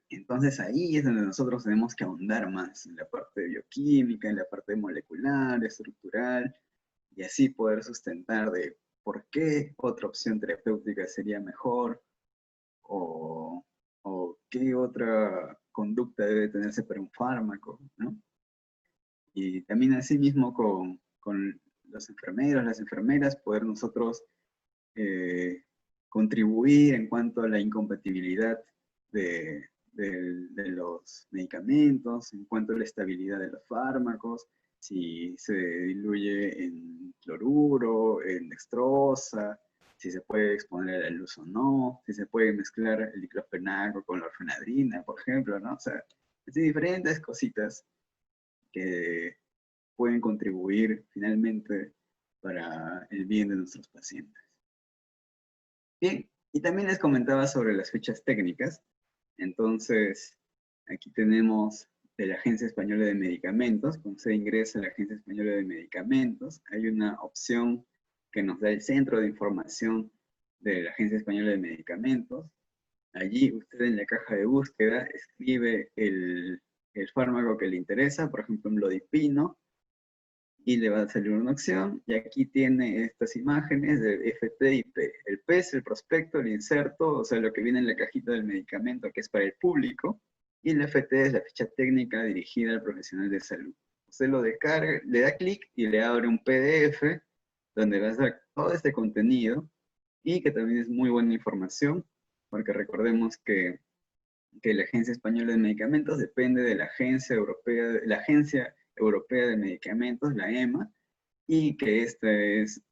Entonces ahí es donde nosotros tenemos que ahondar más en la parte bioquímica, en la parte molecular, estructural, y así poder sustentar de por qué otra opción terapéutica sería mejor, o, o qué otra conducta debe tenerse para un fármaco, ¿no? Y también así mismo con los enfermeros, las enfermeras, poder nosotros eh, contribuir en cuanto a la incompatibilidad de los medicamentos, en cuanto a la estabilidad de los fármacos, si se diluye en cloruro, en dextrosa, si se puede exponer a la luz o no, si se puede mezclar el diclofenaco con la orfenadrina, por ejemplo, ¿no? O sea, hay diferentes cositas que pueden contribuir finalmente para el bien de nuestros pacientes. Bien, y también les comentaba sobre las fichas técnicas. Entonces, aquí tenemos de la Agencia Española de Medicamentos. Cuando se ingresa a la Agencia Española de Medicamentos, hay una opción que nos da el centro de información de la Agencia Española de Medicamentos. Allí usted en la caja de búsqueda escribe el fármaco que le interesa, por ejemplo, un Lodipino, y le va a salir una opción, y aquí tiene estas imágenes de FT y P. El P es el prospecto, el inserto, o sea, lo que viene en la cajita del medicamento, que es para el público, y la FT es la ficha técnica dirigida al profesional de salud. Usted lo descarga, le da clic y le abre un PDF, donde va a estar todo este contenido, y que también es muy buena información, porque recordemos que la Agencia Española de Medicamentos depende de la Agencia Europea de Medicamentos, la EMA, y que este es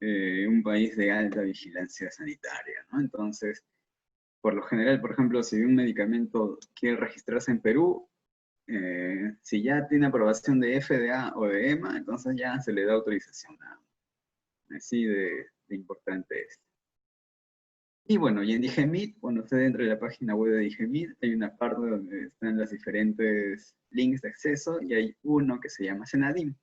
un país de alta vigilancia sanitaria, ¿no? Entonces, por lo general, por ejemplo, si un medicamento quiere registrarse en Perú, si ya tiene aprobación de FDA o de EMA, entonces ya se le da autorización. Así de importante es. Y bueno, y en Digemit, cuando usted entra en la página web de Digemit, hay una parte donde están los diferentes links de acceso y hay uno que se llama Senadim.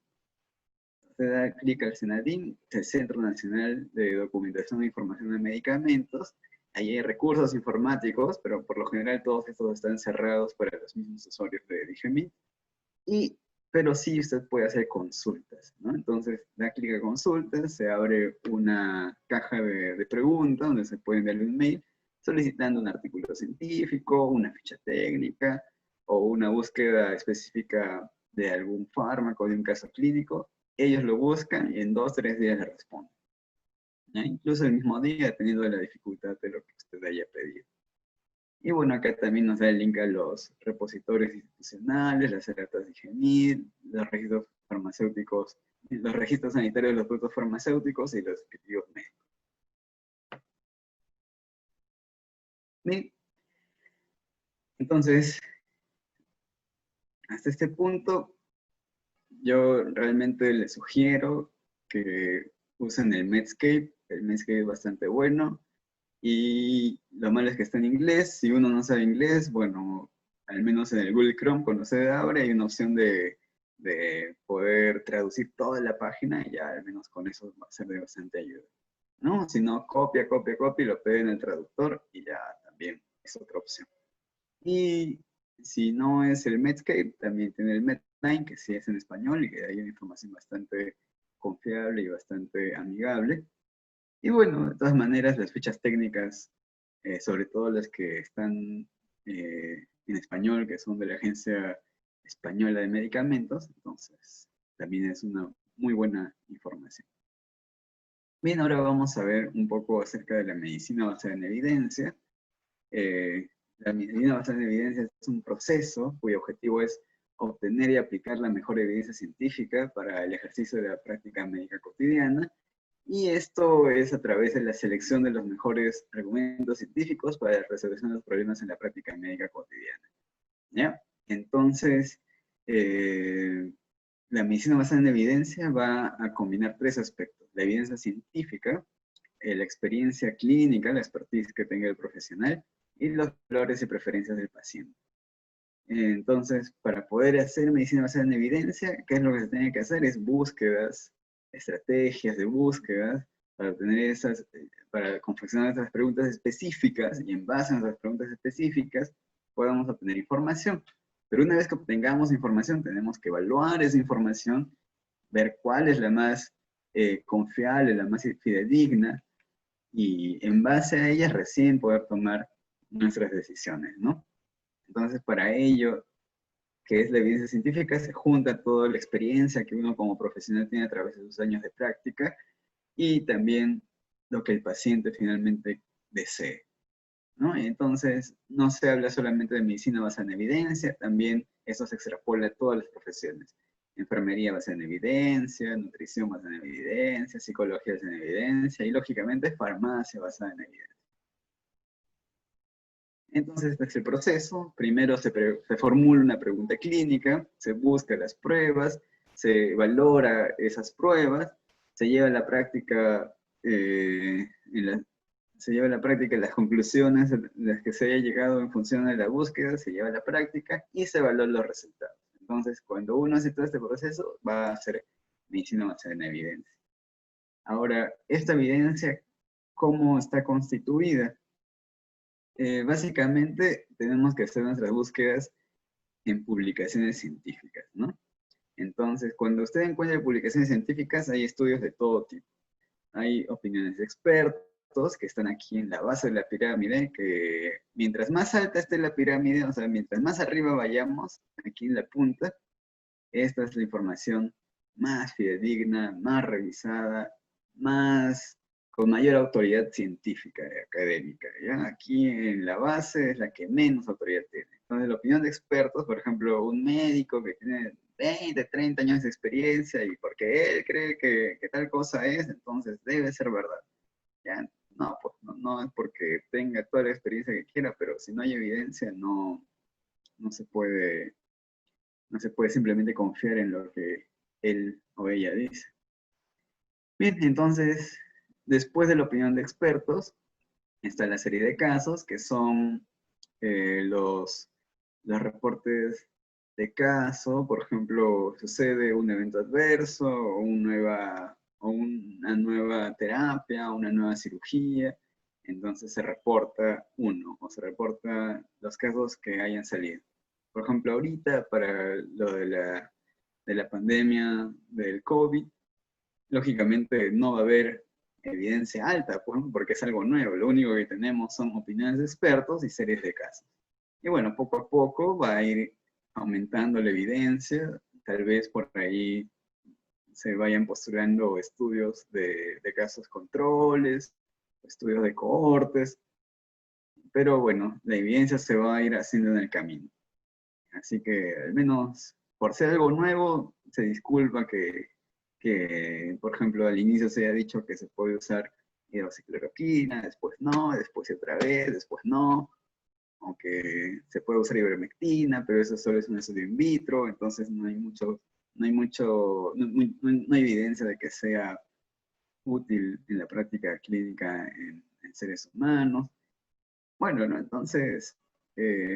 Usted da clic al Senadim, el Centro Nacional de Documentación e Información de Medicamentos. Ahí hay recursos informáticos, pero por lo general todos estos están cerrados para los mismos usuarios de Digemit. Pero sí usted puede hacer consultas, ¿no? Entonces da clic a consultas, se abre una caja de preguntas donde se puede enviarle un mail solicitando un artículo científico, una ficha técnica o una búsqueda específica de algún fármaco, de un caso clínico. Ellos lo buscan y en 2 o 3 días le responden, ¿ya? Incluso el mismo día, dependiendo de la dificultad de lo que usted haya pedido. Y bueno, acá también nos da el link a los repositorios institucionales, las alertas de IGEMID, los registros farmacéuticos, los registros sanitarios de los productos farmacéuticos y los dispositivos médicos. Bien, entonces, hasta este punto, yo realmente les sugiero que usen el Medscape. El Medscape es bastante bueno. Y lo malo es que está en inglés. Si uno no sabe inglés, bueno, al menos en el Google Chrome, cuando se abre, hay una opción de poder traducir toda la página y ya al menos con eso va a ser de bastante ayuda, ¿no? Si no, copia, copia, copia y lo pega en el traductor y ya también es otra opción. Y si no es el Medscape, también tiene el Medline, que sí es en español y que hay una información bastante confiable y bastante amigable. Y bueno, de todas maneras, las fichas técnicas, sobre todo las que están en español, que son de la Agencia Española de Medicamentos, entonces también es una muy buena información. Bien, ahora vamos a ver un poco acerca de la medicina basada en evidencia. La medicina basada en evidencia es un proceso cuyo objetivo es obtener y aplicar la mejor evidencia científica para el ejercicio de la práctica médica cotidiana, y esto es a través de la selección de los mejores argumentos científicos para la resolución de los problemas en la práctica médica cotidiana. ¿Ya? Entonces, la medicina basada en evidencia va a combinar tres aspectos: la evidencia científica, la experiencia clínica, la expertise que tenga el profesional, y los valores y preferencias del paciente. Entonces, para poder hacer medicina basada en evidencia, ¿qué es lo que se tiene que hacer? Es búsquedas, estrategias de búsquedas, para obtener esas, para confeccionar esas preguntas específicas, y en base a esas preguntas específicas podamos obtener información. Pero una vez que obtengamos información, tenemos que evaluar esa información, ver cuál es la más confiable, la más fidedigna, y en base a ellas recién poder tomar nuestras decisiones, ¿no? Entonces, para ello, que es la evidencia científica, se junta toda la experiencia que uno como profesional tiene a través de sus años de práctica, y también lo que el paciente finalmente desee, ¿no? Y entonces, no se habla solamente de medicina basada en evidencia, también eso se extrapola a todas las profesiones. Enfermería basada en evidencia, nutrición basada en evidencia, psicología basada en evidencia, y lógicamente farmacia basada en evidencia. Entonces, este es el proceso. Primero se formula una pregunta clínica, se busca las pruebas, se valora esas pruebas, se lleva a la práctica, se lleva a la práctica las conclusiones a las que se haya llegado en función de la búsqueda, se lleva a la práctica y se valoran los resultados. Entonces, cuando uno hace todo este proceso, va a hacer medicina basada en evidencia. Ahora, esta evidencia, ¿cómo está constituida? Básicamente tenemos que hacer nuestras búsquedas en publicaciones científicas, ¿no? Entonces, cuando usted encuentra publicaciones científicas, hay estudios de todo tipo. Hay opiniones de expertos que están aquí en la base de la pirámide, que mientras más alta esté la pirámide, o sea, mientras más arriba vayamos, aquí en la punta, esta es la información más fidedigna, más revisada, más, con mayor autoridad científica y académica, ¿ya? Aquí en la base es la que menos autoridad tiene. Entonces, la opinión de expertos, por ejemplo, un médico que tiene 20, 30 años de experiencia, y porque él cree que tal cosa es, entonces debe ser verdad, ¿ya? No, pues, no es porque tenga toda la experiencia que quiera, pero si no hay evidencia, no se puede no se puede simplemente confiar en lo que él o ella dice. Bien, entonces, después de la opinión de expertos, está la serie de casos, que son los reportes de caso. Por ejemplo, sucede un evento adverso, o una nueva terapia, una nueva cirugía. Entonces se reporta uno, o se reporta los casos que hayan salido. Por ejemplo, ahorita, para lo de la pandemia del COVID, lógicamente no va a haber evidencia alta, pues, porque es algo nuevo. Lo único que tenemos son opiniones de expertos y series de casos. Y bueno, poco a poco va a ir aumentando la evidencia. Tal vez por ahí se vayan postulando estudios de casos controles, estudios de cohortes, pero bueno, la evidencia se va a ir haciendo en el camino. Así que al menos por ser algo nuevo, se disculpa que, por ejemplo, al inicio se haya dicho que se puede usar hidroxicloroquina, después no, después otra vez, después no, aunque se puede usar ivermectina, pero eso solo es un estudio in vitro, entonces no hay evidencia de que sea útil en la práctica clínica en seres humanos. Bueno, ¿no? Entonces,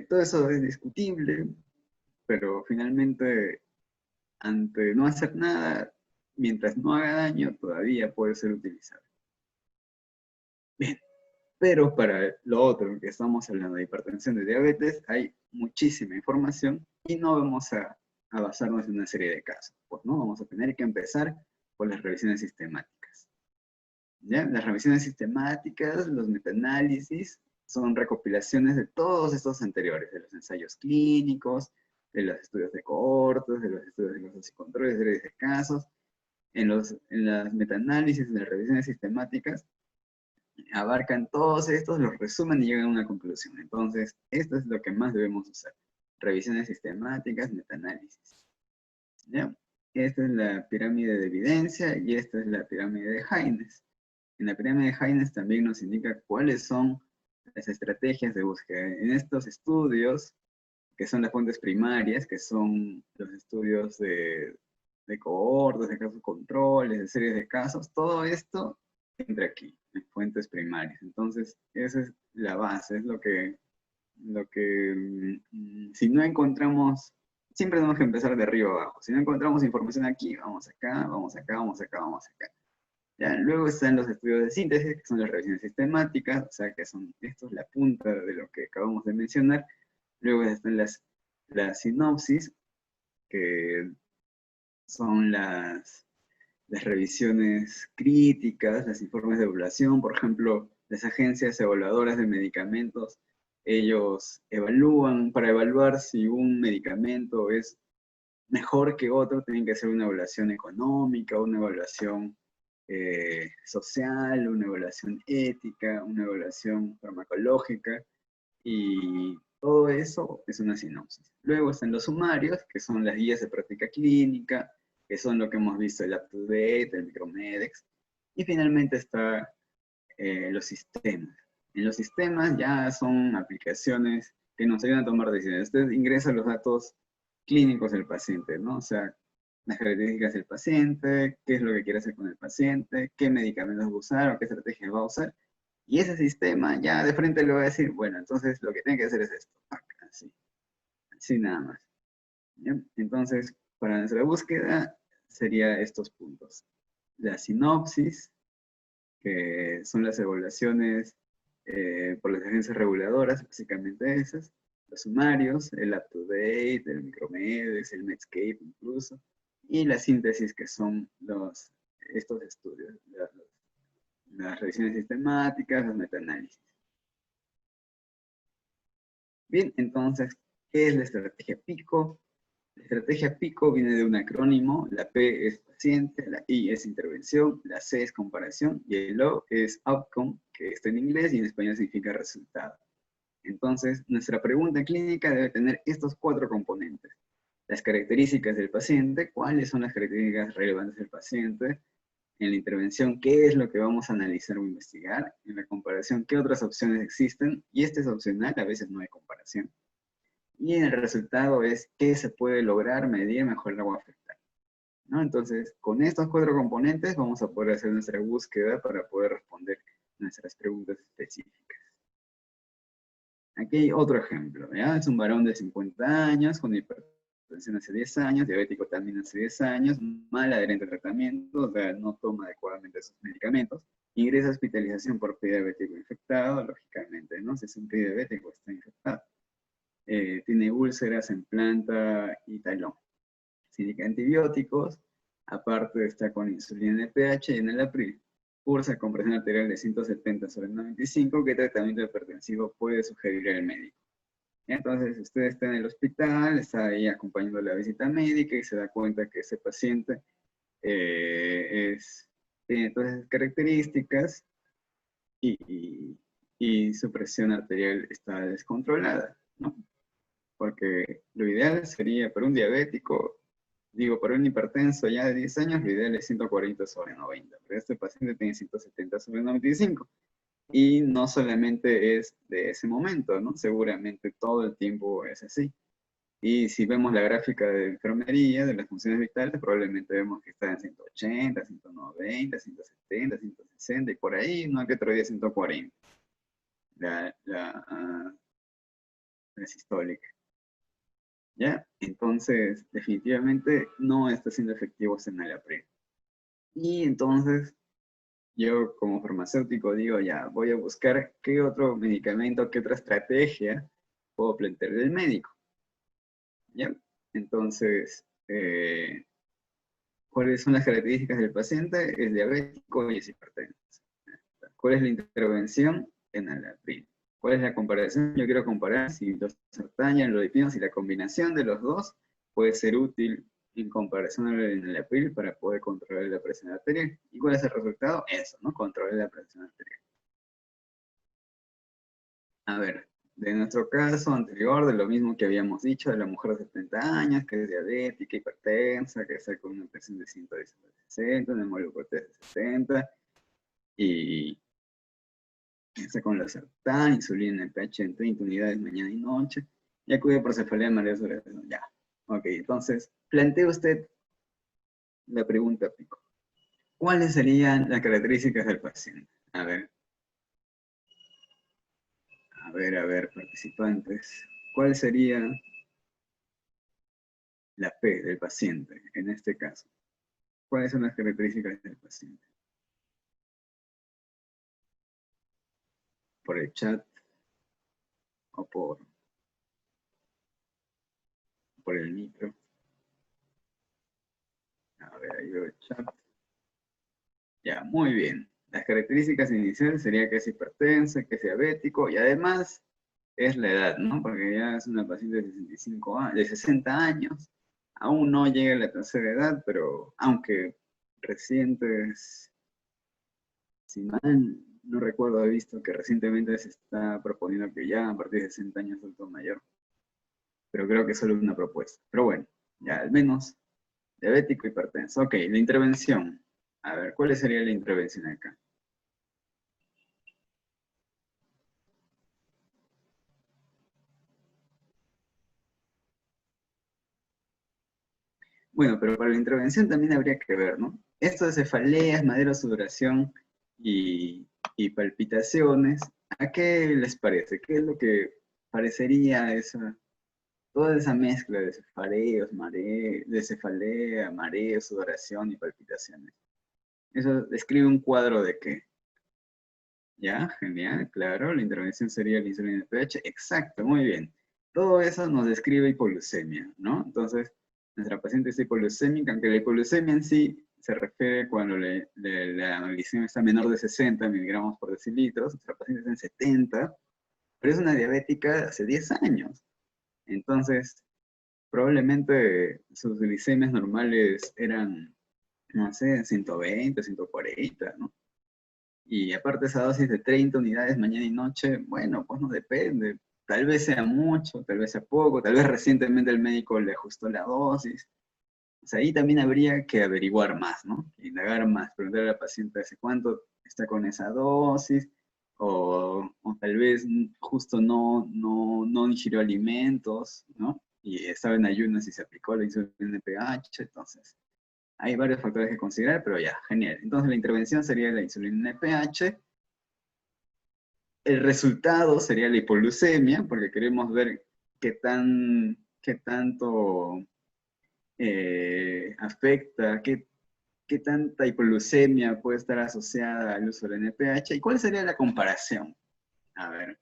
todo eso es discutible, pero finalmente, ante no hacer nada, mientras no haga daño, todavía puede ser utilizado. Bien, pero para lo otro que estamos hablando de hipertensión, de diabetes, hay muchísima información y no vamos a basarnos en una serie de casos. Pues no, vamos a tener que empezar por las revisiones sistemáticas. ¿Ya? Las revisiones sistemáticas, los metaanálisis, son recopilaciones de todos estos anteriores, de los ensayos clínicos, de los estudios de cohortes, de los estudios de casos y controles, de series de casos. En las metaanálisis, en las revisiones sistemáticas, abarcan todos estos, los resumen y llegan a una conclusión. Entonces, esto es lo que más debemos usar. Revisiones sistemáticas, metaanálisis. ¿Ya? Esta es la pirámide de evidencia y esta es la pirámide de Haynes. En la pirámide de Haynes también nos indica cuáles son las estrategias de búsqueda. En estos estudios, que son las fuentes primarias, que son los estudios de cohortes, de casos controles, de series de casos, todo esto entra aquí, en fuentes primarias. Entonces, esa es la base, es si no encontramos, siempre tenemos que empezar de arriba abajo. Si no encontramos información aquí, vamos acá, vamos acá, vamos acá, vamos acá. Ya, luego están los estudios de síntesis, que son las revisiones sistemáticas, o sea que son estos la punta de lo que acabamos de mencionar. Luego están las sinopsis, que son las revisiones críticas, los informes de evaluación. Por ejemplo, las agencias evaluadoras de medicamentos, ellos evalúan, para evaluar si un medicamento es mejor que otro, tienen que hacer una evaluación económica, una evaluación social, una evaluación ética, una evaluación farmacológica, y todo eso es una sinopsis. Luego están los sumarios, que son las guías de práctica clínica, que son lo que hemos visto, el UpToDate, el Micromedex, y finalmente está los sistemas. En los sistemas ya son aplicaciones que nos ayudan a tomar decisiones. Usted ingresa los datos clínicos del paciente, ¿no? O sea, las características del paciente, qué es lo que quiere hacer con el paciente, qué medicamentos va a usar o qué estrategias va a usar. Y ese sistema ya de frente le va a decir, bueno, entonces lo que tiene que hacer es esto. Así, así nada más. ¿Ya? Entonces, para nuestra búsqueda sería estos puntos. La sinopsis, que son las evaluaciones por las agencias reguladoras, básicamente esas. Los sumarios, el UpToDate, el Micromedex, el Medscape incluso. Y la síntesis, que son estos estudios, las revisiones sistemáticas, los metaanálisis. Bien, entonces, ¿qué es la estrategia PICO? La estrategia PICO viene de un acrónimo. La P es paciente, la I es intervención, la C es comparación y el O es outcome, que está en inglés y en español significa resultado. Entonces, nuestra pregunta clínica debe tener estos 4 componentes. Las características del paciente, cuáles son las características relevantes del paciente. En la intervención, qué es lo que vamos a analizar o investigar. En la comparación, qué otras opciones existen. Y este es opcional, a veces no hay comparación. Y en el resultado es qué se puede lograr, medir, mejorar o afectar, ¿no? Entonces, con estos 4 componentes vamos a poder hacer nuestra búsqueda para poder responder nuestras preguntas específicas. Aquí hay otro ejemplo, ¿ya? Es un varón de 50 años, con hipertensión hace 10 años, diabético también hace 10 años, mal adherente al tratamiento, o sea, no toma adecuadamente sus medicamentos, ingresa a hospitalización por prediabético infectado, lógicamente, ¿no? Si es un prediabético, está infectado. Tiene úlceras en planta y talón. Se indica antibióticos, aparte está con insulina NPH y en el april. Cursa con presión arterial de 170/95, ¿qué tratamiento hipertensivo puede sugerir el médico? Entonces, usted está en el hospital, está ahí acompañando la visita médica y se da cuenta que ese paciente tiene todas esas características y su presión arterial está descontrolada, ¿no? Porque lo ideal sería para un diabético, para un hipertenso ya de 10 años, lo ideal es 140/90, pero este paciente tiene 170/95. Y no solamente es de ese momento, ¿no? Seguramente todo el tiempo es así. Y si vemos la gráfica de enfermería, de las funciones vitales, probablemente vemos que está en 180, 190, 170, 160 y por ahí, no que otro día 140. La sistólica. ¿Ya? Entonces, definitivamente no está siendo efectivo enalapril. Y entonces, yo como farmacéutico digo, ya, voy a buscar qué otro medicamento, qué otra estrategia puedo plantear del médico. ¿Ya? Entonces, ¿cuáles son las características del paciente? Es diabético y es hipertenso. ¿Cuál es la intervención? Enalapril. ¿Cuál es la comparación? Yo quiero comparar si los sartán, lo dipino, si la combinación de los dos puede ser útil en comparación al enalapril para poder controlar la presión arterial. ¿Y cuál es el resultado? Eso, ¿no? Controlar la presión arterial. A ver, de nuestro caso anterior, de lo mismo que habíamos dicho, de la mujer de 70 años, que es diabética, hipertensa, que está con una presión de 110 sobre 60, una hemoglucosa de 70, y está con la sartán, insulina en pH en 30 unidades mañana y noche, y acude por cefalea, mareo sobre ya. Ok, entonces, plantee usted la pregunta pico. ¿Cuáles serían las características del paciente? A ver, participantes. ¿Cuál sería la P del paciente en este caso? ¿Cuáles son las características del paciente? ¿Por el chat o por el micro? A ver, ahí veo el chat. Ya, muy bien. Las características iniciales sería que es hipertensa, que es diabético y además es la edad, ¿no? Porque ya es una paciente de 65 años, de 60 años. Aún no llega a la tercera edad, pero aunque recientes, si mal no recuerdo, he visto que recientemente se está proponiendo que ya a partir de 60 años adulto mayor. Pero creo que es solo una propuesta. Pero bueno, ya al menos diabético, hipertenso. Ok, la intervención. A ver, ¿cuál sería la intervención acá? Bueno, pero para la intervención también habría que ver, ¿no? Esto de cefaleas, madera, sudoración y palpitaciones, ¿a qué les parece? ¿Qué es lo que parecería toda esa mezcla de cefaleos, de cefalea, mareo, sudoración y palpitaciones? Eso describe un cuadro de qué. Ya, genial, claro, la intervención sería la insulina de pH, exacto, muy bien. Todo eso nos describe hipoglucemia, ¿no? Entonces, nuestra paciente es hipoglucémica, aunque la hipoglucemia en sí se refiere cuando la glicemia está menor de 60 miligramos por decilitros, nuestra paciente está en 70, pero es una diabética hace 10 años. Entonces, probablemente sus glicemias normales eran, no sé, 120, 140, ¿no? Y aparte esa dosis de 30 unidades mañana y noche, bueno, pues no depende. Tal vez sea mucho, tal vez sea poco, tal vez recientemente el médico le ajustó la dosis. O sea, ahí también habría que averiguar más, ¿no? Indagar más, preguntar a la paciente hace cuánto está con esa dosis, o tal vez justo no ingirió alimentos, ¿no? Y estaba en ayunas y se aplicó la insulina pH, entonces hay varios factores que considerar, pero ya, genial. Entonces la intervención sería la insulina NPH. El resultado sería la hipoglucemia, porque queremos ver qué tanto afecta, qué tanta hipoglucemia puede estar asociada al uso del NPH. ¿Y cuál sería la comparación? A ver,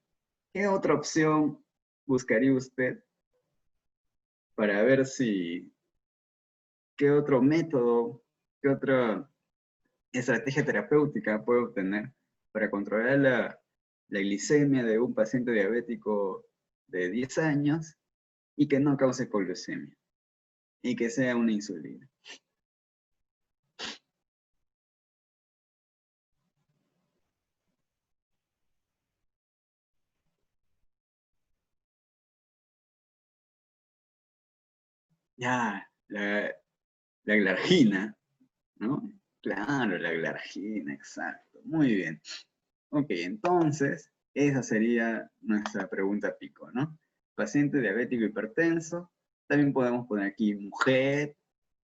¿qué otra opción buscaría usted para ver qué otro método, qué otra estrategia terapéutica puede obtener para controlar la glicemia de un paciente diabético de 10 años y que no cause hipoglucemia y que sea una insulina? Ya, la glargina, ¿no? Claro, la glargina, exacto. Muy bien. Ok, entonces, esa sería nuestra pregunta pico, ¿no? Paciente diabético hipertenso. También podemos poner aquí mujer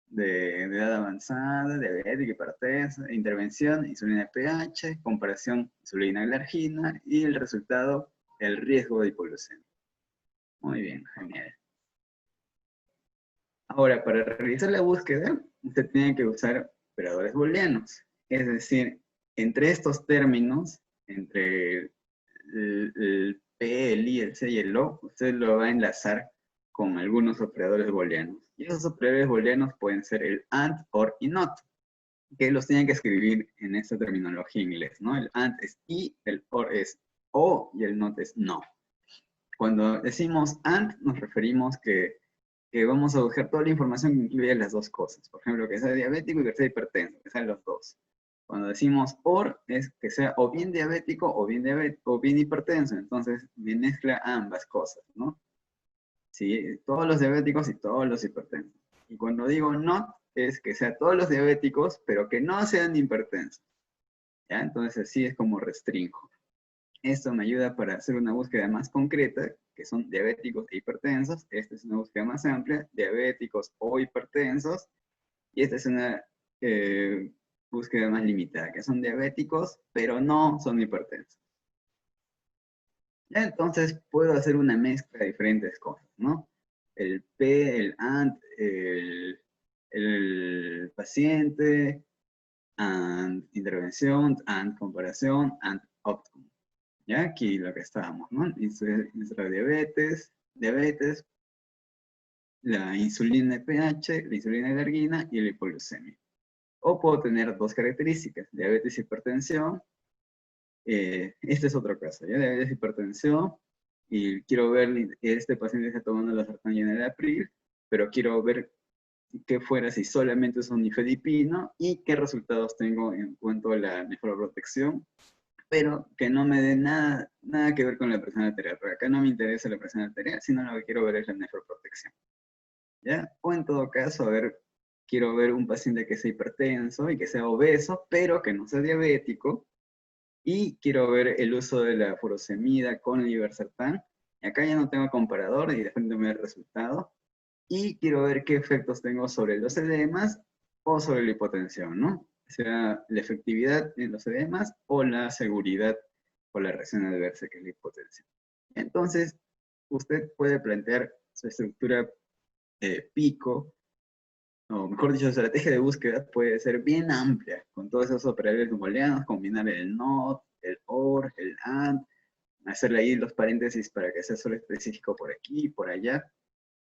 de edad avanzada, diabética, hipertensa, intervención, insulina pH, comparación insulina-glargina y el resultado, el riesgo de hipoglucemia. Muy bien, genial. Ahora, para realizar la búsqueda, usted tiene que usar operadores booleanos. Es decir, entre estos términos, entre el P, el I, el C y el O, usted lo va a enlazar con algunos operadores booleanos. Y esos operadores booleanos pueden ser el AND, OR y NOT. que los tienen que escribir en esta terminología inglés, ¿no? El and es y, el or es o y el not es no. Cuando decimos and, nos referimos que vamos a buscar toda la información que incluye las dos cosas. Por ejemplo, que sea diabético y que sea hipertenso, que sean los dos. Cuando decimos or, es que sea o bien diabético o bien hipertenso. Entonces, me mezcla ambas cosas, ¿no? Sí, todos los diabéticos y todos los hipertensos. Y cuando digo not, es que sea todos los diabéticos, pero que no sean hipertensos. ¿Ya? Entonces, así es como restringo. Esto me ayuda para hacer una búsqueda más concreta, que son diabéticos e hipertensos. Esta es una búsqueda más amplia, diabéticos o hipertensos. Y esta es una búsqueda más limitada, que son diabéticos, pero no son hipertensos. Ya, entonces puedo hacer una mezcla de diferentes cosas, ¿no? El P, el ANT, el paciente, ANT intervención, ANT comparación, ANT outcome. Ya, aquí lo que estábamos, ¿no? Nuestra diabetes, la insulina pH, la insulina alergina y la hipoglucemia. O puedo tener dos características, diabetes y hipertensión. Este es otro caso, ¿ya? Diabetes y hipertensión. Y quiero ver, este paciente está tomando la sartán en el abril, pero quiero ver qué fuera si solamente es un nifedipino y qué resultados tengo en cuanto a la nefroprotección, pero que no me dé nada que ver con la presión arterial. Porque acá no me interesa la presión arterial, sino lo que quiero ver es la nefroprotección. ¿Ya? O en todo caso, a ver, quiero ver un paciente que sea hipertenso y que sea obeso, pero que no sea diabético, y quiero ver el uso de la furosemida con el iversertán. Y acá ya no tengo comparador y de frente me da el resultado. Y quiero ver qué efectos tengo sobre los edemas o sobre la hipotensión, ¿no? O sea, la efectividad en los edemas o la seguridad o la reacción adversa que es la hipotensión. Entonces, usted puede plantear su estructura pico, o mejor dicho, su estrategia de búsqueda puede ser bien amplia, con todos esos operadores booleanos, combinar el not, el or, el and, hacerle ahí los paréntesis para que sea solo específico por aquí y por allá.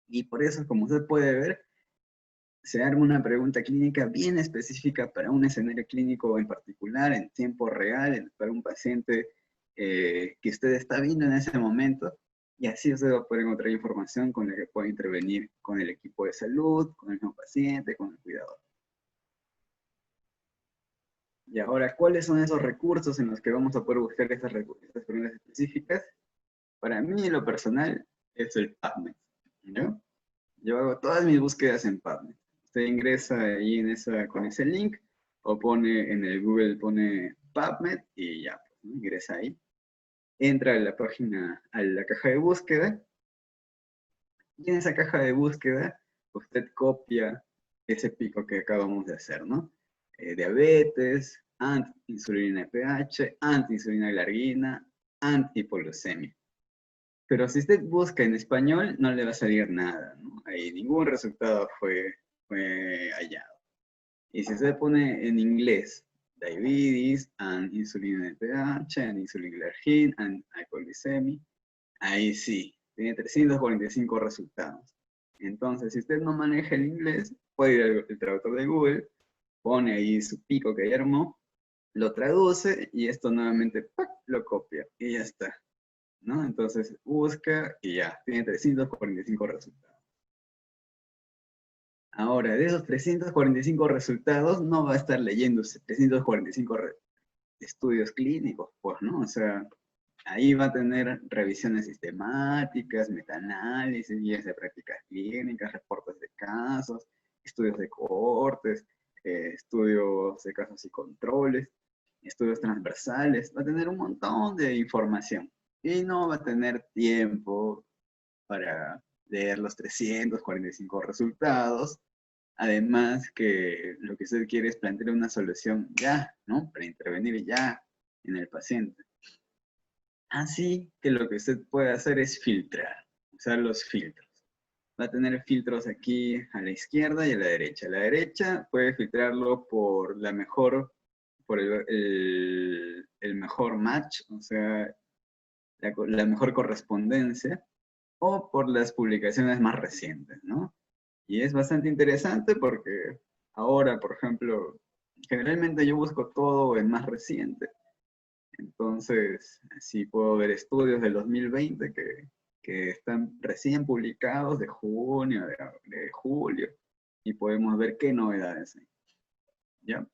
Y por eso, como usted puede ver, se arma una pregunta clínica bien específica para un escenario clínico en particular, en tiempo real, para un paciente que usted está viendo en ese momento, y así usted va a poder encontrar información con la que puede intervenir con el equipo de salud, con el mismo paciente, con el cuidador. Y ahora, ¿cuáles son esos recursos en los que vamos a poder buscar estas preguntas específicas? Para mí, en lo personal, es el PubMed, ¿no? Yo hago todas mis búsquedas en PubMed. Usted ingresa ahí con ese link, o pone en el Google, pone PubMed y ya, pues, ¿no? Ingresa ahí. Entra a la página, a la caja de búsqueda, y en esa caja de búsqueda, usted copia ese pico que acabamos de hacer, ¿no? Diabetes, insulina pH, insulina alergina, hipoglucemia. Pero si usted busca en español, no le va a salir nada, ¿no? Ahí ningún resultado fue hallado. Y si usted pone en inglés, diabetes, insulina pH, insulina alergina, hypoglycemia, ahí sí, tiene 345 resultados. Entonces, si usted no maneja el inglés, puede ir al traductor de Google, pone ahí su pico que armó, lo traduce y esto nuevamente ¡pac!, lo copia y ya está, ¿no? Entonces busca y ya, tiene 345 resultados. Ahora, de esos 345 resultados, no va a estar leyendo 345 estudios clínicos, pues, ¿no? O sea, ahí va a tener revisiones sistemáticas, metaanálisis, guías de prácticas clínicas, reportes de casos, estudios de cohortes, estudios de casos y controles, estudios transversales. Va a tener un montón de información y no va a tener tiempo para leer los 345 resultados. Además que lo que usted quiere es plantear una solución ya, ¿no? Para intervenir ya en el paciente. Así que lo que usted puede hacer es filtrar, usar los filtros. Va a tener filtros aquí a la izquierda y a la derecha. A la derecha puede filtrarlo por la mejor, por el mejor match, o sea, la mejor correspondencia, o por las publicaciones más recientes, ¿no? Y es bastante interesante porque ahora, por ejemplo, generalmente yo busco todo el más reciente. Entonces, sí puedo ver estudios del 2020 que están recién publicados de junio, de julio, y podemos ver qué novedades hay, ¿ya?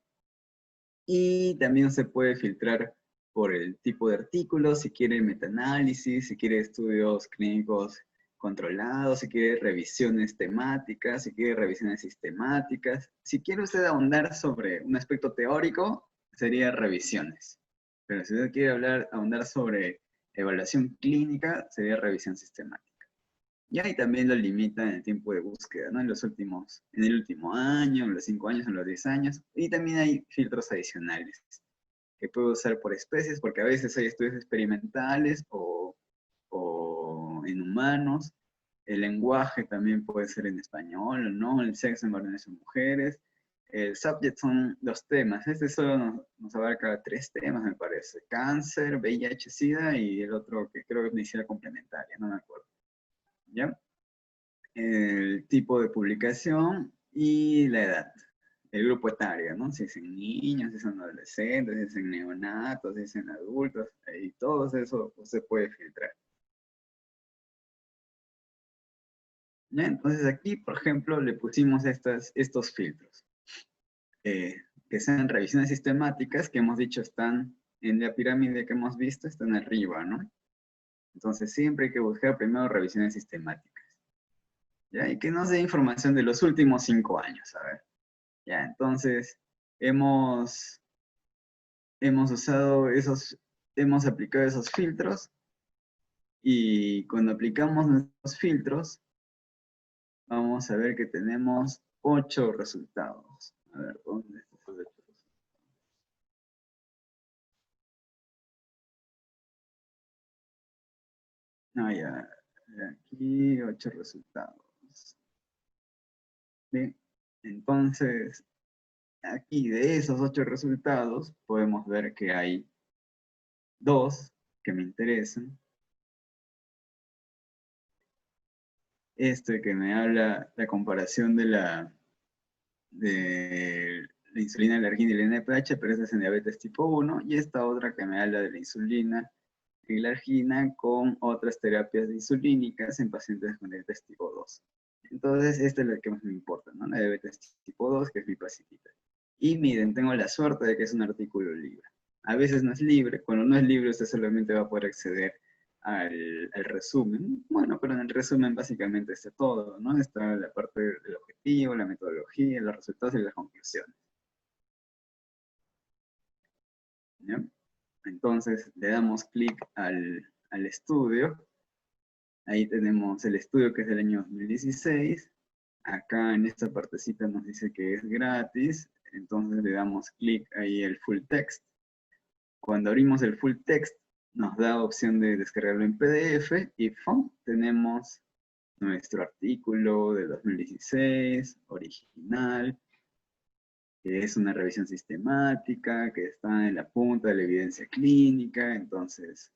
Y también se puede filtrar por el tipo de artículo, si quiere metaanálisis, si quiere estudios clínicos controlados, si quiere revisiones temáticas, si quiere revisiones sistemáticas. Si quiere usted ahondar sobre un aspecto teórico, sería revisiones. Pero si usted quiere ahondar sobre evaluación clínica, sería revisión sistemática. Y ahí también lo limita en el tiempo de búsqueda, ¿no? En el último año, en los 5 años, en los 10 años. Y también hay filtros adicionales que puedo usar por especies, porque a veces hay estudios experimentales o en humanos. El lenguaje también puede ser en español, ¿no? El sexo en varones o mujeres. El subject son 2 temas. Este solo nos abarca 3 temas, me parece. Cáncer, VIH, SIDA y el otro que creo que es medicina complementaria, no me acuerdo. ¿Ya? El tipo de publicación y la edad, el grupo etario, ¿no? Si es en niños, si son adolescentes, si es en neonatos, si es en adultos, y todo eso se puede filtrar. ¿Ya? Entonces aquí, por ejemplo, le pusimos estos filtros, que sean revisiones sistemáticas, que hemos dicho están en la pirámide que hemos visto, están arriba, ¿no? Entonces siempre hay que buscar primero revisiones sistemáticas. ¿Ya? Y que nos dé información de los últimos 5 años, a ver. Ya, entonces hemos hemos aplicado esos filtros y cuando aplicamos nuestros filtros, vamos a ver que tenemos 8 resultados. A ver, ¿dónde están los 8 resultados? Ah, ya, aquí 8 resultados. Bien, entonces, aquí de esos 8 resultados, podemos ver que hay 2 que me interesan. Este que me habla la comparación de la insulina, la arginina y el NPH, pero esta es en diabetes tipo 1, y esta otra que me habla de la insulina y la argina con otras terapias insulínicas en pacientes con diabetes tipo 2. Entonces, esta es la que más me importa, ¿no? La diabetes tipo 2, que es mi pacitita. Y miren, tengo la suerte de que es un artículo libre. A veces no es libre, cuando no es libre usted solamente va a poder acceder al resumen. Bueno, pero en el resumen básicamente está todo, ¿no? Está la parte del objetivo, la metodología, los resultados y las conclusiones. ¿Ya? Entonces le damos clic al estudio. Ahí tenemos el estudio que es del año 2016. Acá en esta partecita nos dice que es gratis. Entonces le damos clic ahí el full text. Cuando abrimos el full text, nos da opción de descargarlo en PDF y ¡fum! Tenemos nuestro artículo de 2016, original, que es una revisión sistemática, que está en la punta de la evidencia clínica, entonces,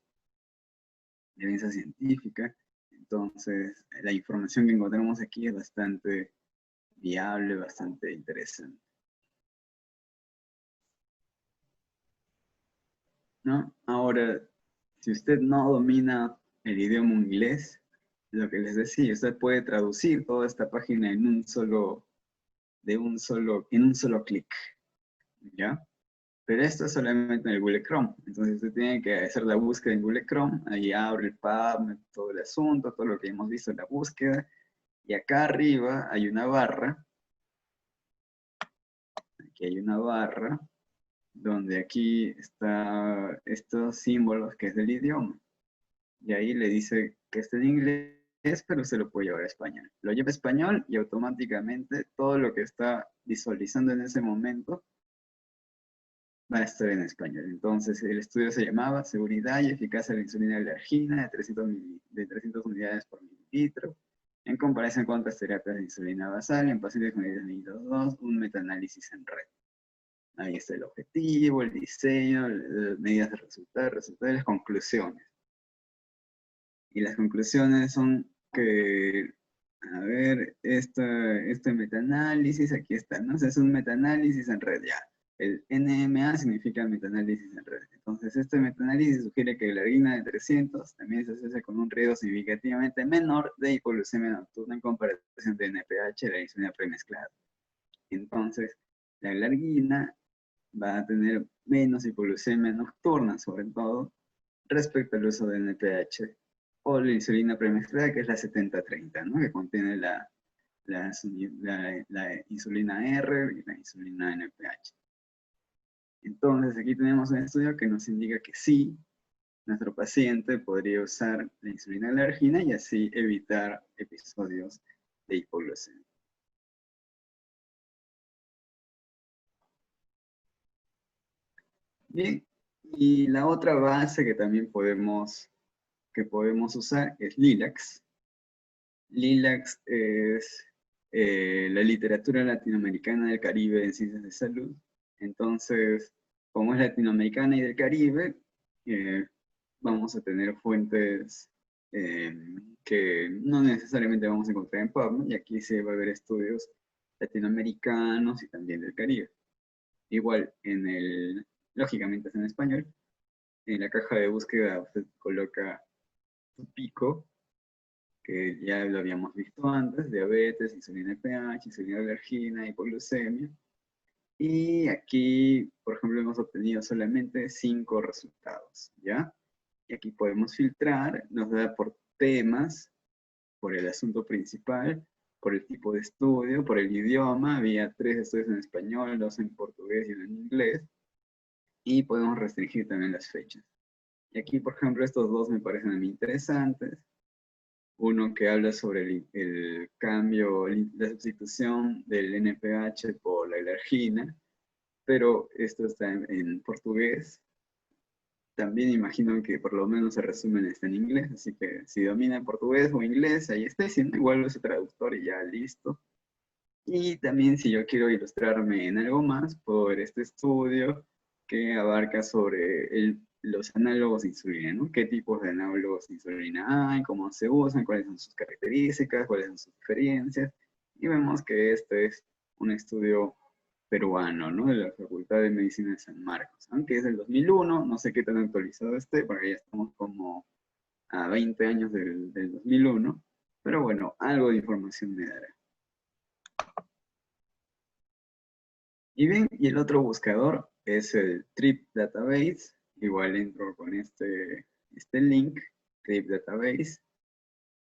evidencia científica. Entonces, la información que encontramos aquí es bastante viable, bastante interesante, ¿no? Ahora, si usted no domina el idioma inglés, lo que les decía, usted puede traducir toda esta página en un solo clic, ¿ya? Pero esto es solamente en el Google Chrome. Entonces usted tiene que hacer la búsqueda en Google Chrome, ahí abre el PubMed, todo el asunto, todo lo que hemos visto en la búsqueda, y acá arriba hay una barra, aquí hay una barra, donde aquí está estos símbolos que es del idioma. Y ahí le dice que está en inglés, pero se lo puede llevar a español. Lo lleva a español y automáticamente todo lo que está visualizando en ese momento va a estar en español. Entonces, el estudio se llamaba Seguridad y eficacia de la insulina de la argina de 300 unidades por mililitro, en comparación con otras terapias de insulina basal en pacientes con diabetes mellitus 2, un metaanálisis en red. Ahí está el objetivo, el diseño, medidas de resultados y las conclusiones. Y las conclusiones son que, a ver, este metaanálisis, aquí está, ¿no? O sea, es un metaanálisis en red ya. El NMA significa metaanálisis en red. Entonces, este metaanálisis sugiere que la alergina de 300 también se asocia con un riesgo significativamente menor de hipoglucemia nocturna en comparación de NPH, la insulina premezclada. Entonces, la alergina va a tener menos hipoglucemia nocturna, sobre todo, respecto al uso de NPH o la insulina premezclada, que es la 7030, ¿no? Que contiene la insulina R y la insulina NPH. Entonces, aquí tenemos un estudio que nos indica que sí, nuestro paciente podría usar la insulina alergina y así evitar episodios de hipoglucemia. Bien, y la otra base que también podemos usar es LILAC. LILAC es la literatura latinoamericana del Caribe en ciencias de salud. Entonces, como es latinoamericana y del Caribe, vamos a tener fuentes que no necesariamente vamos a encontrar en PubMed, y aquí se va a ver estudios latinoamericanos y también del Caribe. Igual, lógicamente es en español. En la caja de búsqueda usted coloca su pico, que ya lo habíamos visto antes: diabetes, insulina pH, insulina alergina, hipoglucemia. Y aquí, por ejemplo, hemos obtenido solamente 5 resultados, ¿ya? Y aquí podemos filtrar, nos da por temas, por el asunto principal, por el tipo de estudio, por el idioma. Había 3 estudios en español, 2 en portugués y 1 en inglés. Y podemos restringir también las fechas. Y aquí, por ejemplo, estos 2 me parecen a mí interesantes. Uno que habla sobre el cambio, la sustitución del NPH por la alergina, pero esto está en portugués. También imagino que por lo menos el resumen está en inglés, así que si domina portugués o inglés, ahí está. Si no, igual uso traductor y ya listo. Y también, si yo quiero ilustrarme en algo más, puedo ver este estudio que abarca sobre los análogos de insulina, ¿no? ¿Qué tipos de análogos de insulina hay? ¿Cómo se usan? ¿Cuáles son sus características? ¿Cuáles son sus diferencias? Y vemos que este es un estudio peruano, ¿no? De la Facultad de Medicina de San Marcos, aunque es del 2001, no sé qué tan actualizado esté, porque ya estamos como a 20 años del 2001, pero bueno, algo de información me dará. Y bien, y el otro buscador es el Trip Database. Igual entro con este link, Trip Database.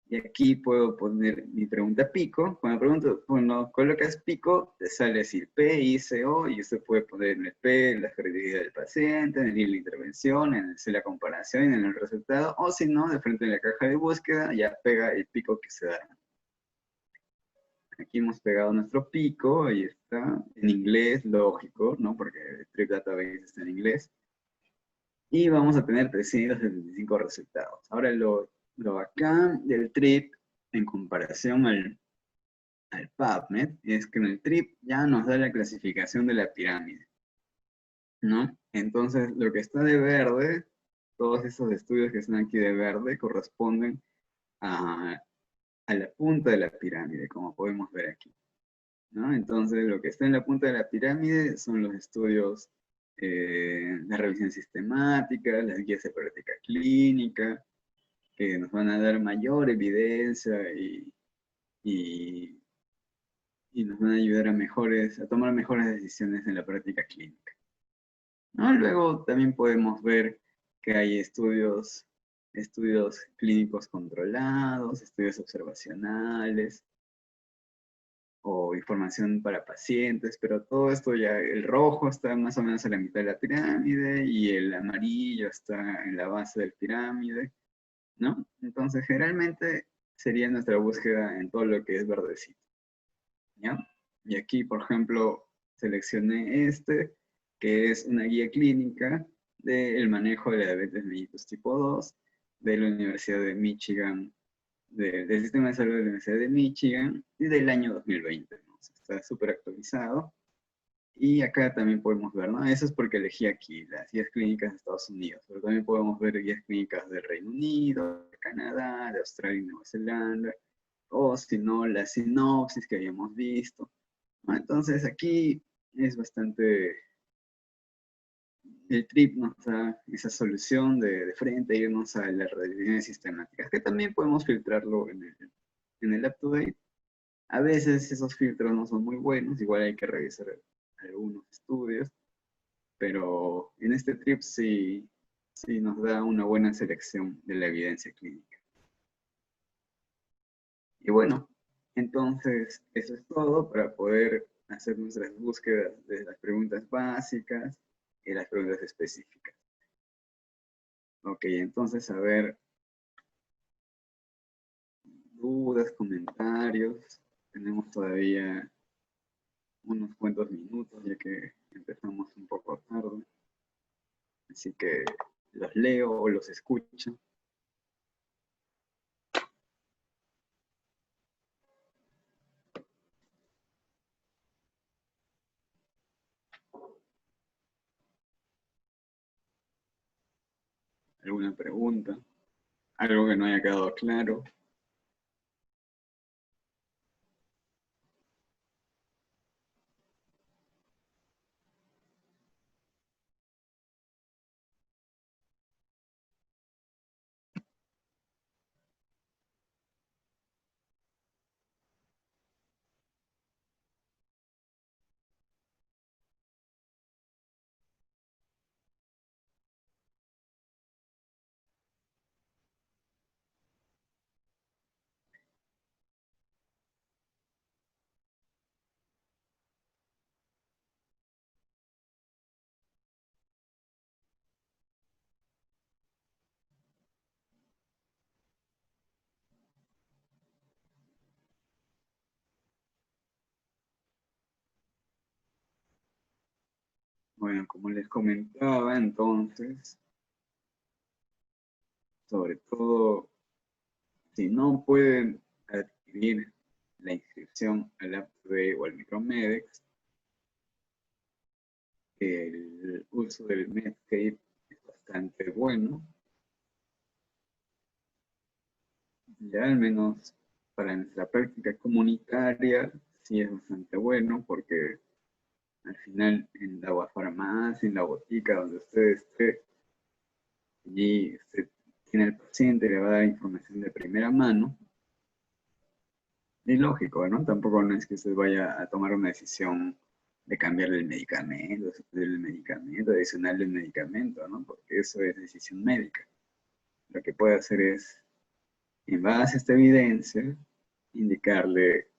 Y aquí puedo poner mi pregunta pico. Cuando colocas pico, te sale así P, I, C, O, y usted puede poner en el P la característica del paciente, en el I la intervención, en el C la comparación, en el resultado, o si no, de frente en la caja de búsqueda, ya pega el pico que se da. Aquí hemos pegado nuestro pico, ahí está, en inglés, lógico, ¿no? Porque el Trip Database está en inglés. Y vamos a tener 375 resultados. Ahora, lo bacán del Trip, en comparación al PubMed, es que en el Trip ya nos da la clasificación de la pirámide, ¿no? Entonces, lo que está de verde, todos esos estudios que están aquí de verde, corresponden a la punta de la pirámide, como podemos ver aquí, ¿no? Entonces, lo que está en la punta de la pirámide son los estudios, la revisión sistemática, las guías de práctica clínica, que nos van a dar mayor evidencia y nos van a ayudar a tomar mejores decisiones en la práctica clínica, ¿no? Luego también podemos ver que hay estudios clínicos controlados, estudios observacionales, o información para pacientes, pero todo esto ya, el rojo está más o menos a la mitad de la pirámide y el amarillo está en la base del pirámide, ¿no? Entonces, generalmente sería nuestra búsqueda en todo lo que es verdecito, ¿ya? Y aquí, por ejemplo, seleccioné que es una guía clínica del manejo de la diabetes mellitus tipo 2 de la Universidad de Michigan, del Sistema de Salud de la Universidad de Michigan, y del año 2020, ¿no? O sea, está súper actualizado. Y acá también podemos ver, ¿no? Eso es porque elegí aquí las guías clínicas de Estados Unidos, pero también podemos ver guías clínicas del Reino Unido, de Canadá, de Australia y Nueva Zelanda, o si no, la sinopsis que habíamos visto, ¿no? Entonces aquí es bastante el TRIP nos da esa solución de frente, irnos a las revisiones sistemáticas, que también podemos filtrarlo en el UpToDate. A veces esos filtros no son muy buenos, igual hay que revisar algunos estudios, pero en este TRIP sí nos da una buena selección de la evidencia clínica. Y bueno, entonces eso es todo para poder hacer nuestras búsquedas de las preguntas básicas y las preguntas específicas. Ok, entonces a ver, dudas, comentarios. Tenemos todavía unos cuantos minutos ya que empezamos un poco tarde. Así que los leo o los escucho. ¿Alguna pregunta? ¿Algo que no haya quedado claro? Bueno, como les comentaba entonces, sobre todo si no pueden adquirir la inscripción al UpToDate o al Micromedex, el uso del Medscape es bastante bueno, ya al menos para nuestra práctica comunitaria sí es bastante bueno porque al final en la farmacia, en la botica donde usted esté, allí usted tiene el paciente, le va a dar información de primera mano. Y lógico, ¿no? Tampoco no es que usted vaya a tomar una decisión de cambiarle el medicamento, sustituirle el medicamento, adicionarle el medicamento, ¿no? Porque eso es decisión médica. Lo que puede hacer es, en base a esta evidencia, indicarle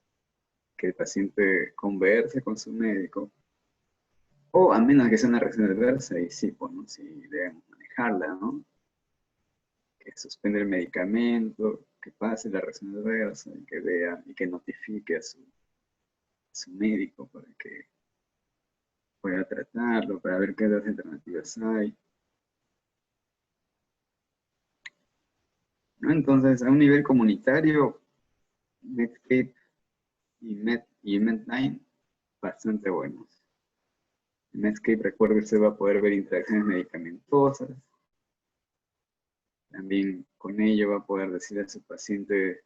que el paciente converse con su médico, o a menos que sea una reacción adversa, y sí, pues, ¿no? Sí debemos manejarla, ¿no? Que suspende el medicamento, que pase la reacción adversa, y que vea y que notifique a su médico para que pueda tratarlo, para ver qué otras alternativas hay, ¿no? Entonces, a un nivel comunitario, Medscape y Medline, bastante buenos. En Medscape, recuerde, se va a poder ver interacciones medicamentosas. También con ello va a poder decirle a su paciente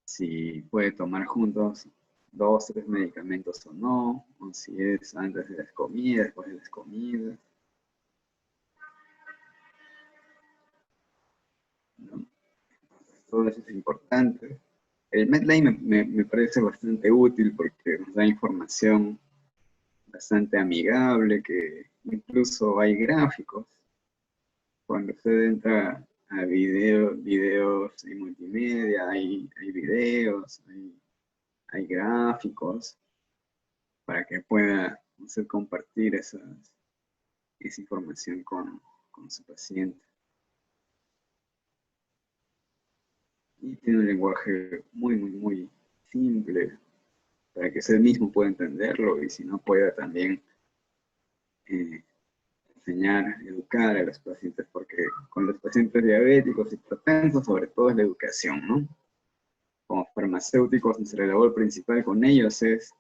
si puede tomar juntos 2, 3 medicamentos o no, o si es antes de las comidas, después de las comidas, ¿no? Todo eso es importante. El Medline me parece bastante útil porque nos da información bastante amigable, que incluso hay gráficos. Cuando usted entra a videos y multimedia, hay videos, hay gráficos para que pueda usted compartir esa información con su paciente. Y tiene un lenguaje muy simple para que usted mismo pueda entenderlo y si no pueda también enseñar, educar a los pacientes, porque con los pacientes diabéticos y hipertensos sobre todo es la educación, ¿no? Como farmacéuticos, nuestra labor principal con ellos es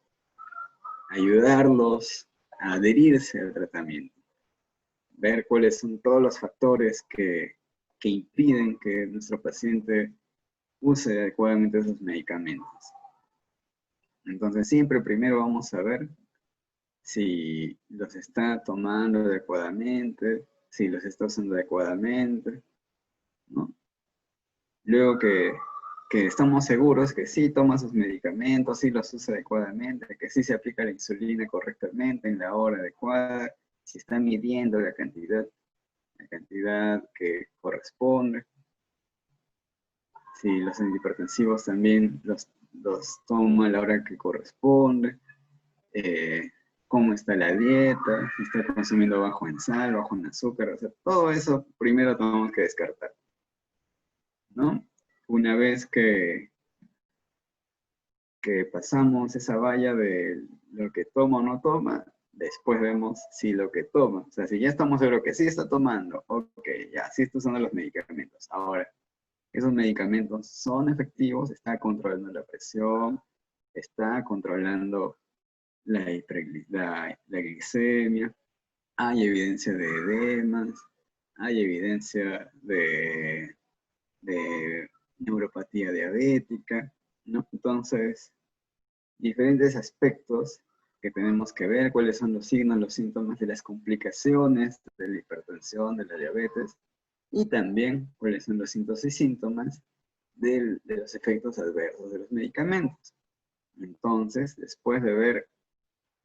ayudarlos a adherirse al tratamiento, ver cuáles son todos los factores que impiden que nuestro paciente use adecuadamente esos medicamentos. Entonces siempre primero vamos a ver si los está tomando adecuadamente, si los está usando adecuadamente, ¿no? Luego que estamos seguros que sí toma sus medicamentos, sí los usa adecuadamente, que sí se aplica la insulina correctamente en la hora adecuada, si está midiendo la cantidad que corresponde, si los antihipertensivos también los toma a la hora que corresponde, cómo está la dieta, si está consumiendo bajo en sal, bajo en azúcar, o sea, todo eso primero tenemos que descartar, ¿no? Una vez que pasamos esa valla de lo que toma o no toma, después vemos si lo que toma, o sea, si ya estamos seguros que sí está tomando, ok, ya, sí está usando los medicamentos. Ahora, esos medicamentos son efectivos, está controlando la presión, está controlando la glicemia, hay evidencia de edemas, hay evidencia de neuropatía diabética, ¿no? Entonces, diferentes aspectos que tenemos que ver, cuáles son los signos, los síntomas de las complicaciones de la hipertensión, de la diabetes, y también cuáles son los síntomas de los efectos adversos de los medicamentos. Entonces, después de ver,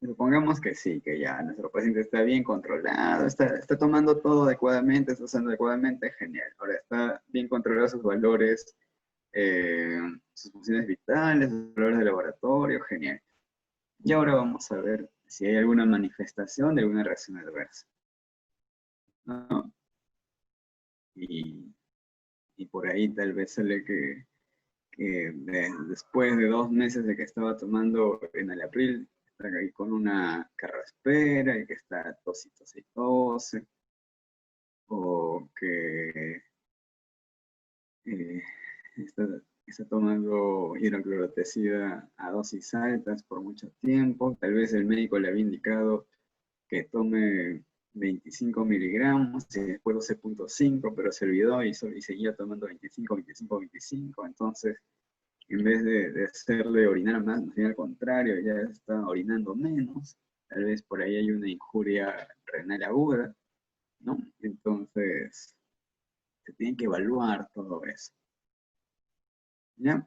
supongamos que sí, que ya nuestro paciente está bien controlado, está tomando todo adecuadamente, está usando adecuadamente, genial. Ahora está bien controlado sus valores, sus funciones vitales, sus valores de laboratorio, genial. Y ahora vamos a ver si hay alguna manifestación de alguna reacción adversa, ¿no? Y por ahí tal vez sale que después de 2 meses de que estaba tomando enalapril, está ahí con una carraspera y que está tose, o que eh, está, está tomando hidroclorotesida a dosis altas por mucho tiempo. Tal vez el médico le había indicado que tome 25 miligramos y después 12.5, pero se olvidó y seguía tomando 25. Entonces, en vez de hacerle orinar más bien al contrario, ya está orinando menos. Tal vez por ahí hay una injuria renal aguda, ¿no? Entonces, se tiene que evaluar todo eso, ¿ya?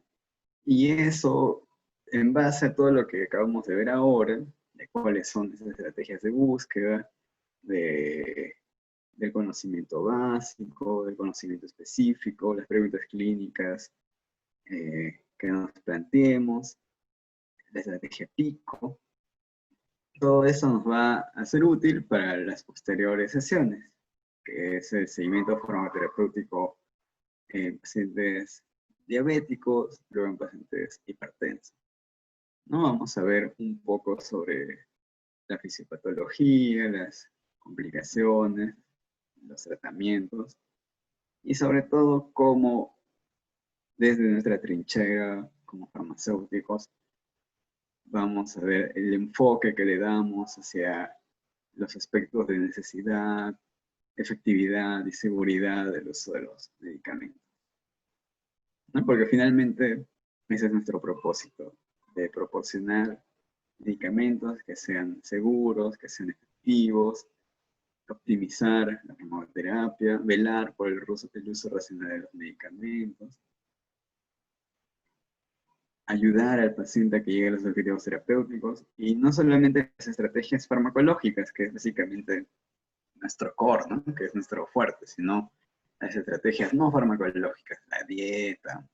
Y eso, en base a todo lo que acabamos de ver ahora, de cuáles son esas estrategias de búsqueda, de, del conocimiento básico, del conocimiento específico, las preguntas clínicas que nos planteemos, la estrategia PICO, todo eso nos va a ser útil para las posteriores sesiones, que es el seguimiento farmacoterapéutico en pacientes diabéticos, luego en pacientes hipertensos. ¿No? Vamos a ver un poco sobre la fisiopatología, las complicaciones, los tratamientos, y sobre todo cómo desde nuestra trinchera como farmacéuticos vamos a ver el enfoque que le damos hacia los aspectos de necesidad, efectividad y seguridad del uso de los medicamentos, ¿no? Porque finalmente ese es nuestro propósito, de proporcionar medicamentos que sean seguros, que sean efectivos, optimizar la farmacoterapia, velar por el uso racional de los medicamentos, ayudar al paciente a que llegue a los objetivos terapéuticos, y no solamente las estrategias farmacológicas, que es básicamente nuestro core, ¿no? Que es nuestro fuerte, sino las estrategias no farmacológicas, la dieta,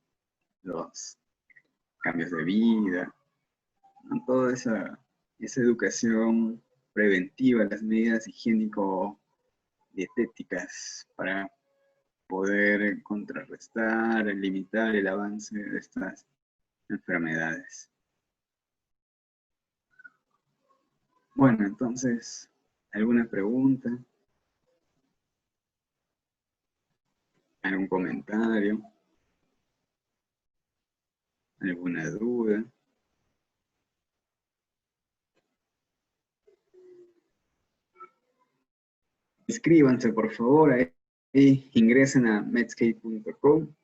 los cambios de vida, ¿no? Toda esa educación preventiva, las medidas higiénico-dietéticas para poder contrarrestar, limitar el avance de estas enfermedades. Bueno, entonces, ¿alguna pregunta? ¿Algún comentario? ¿Alguna duda? Inscríbanse, por favor, ahí ingresen a medscape.com,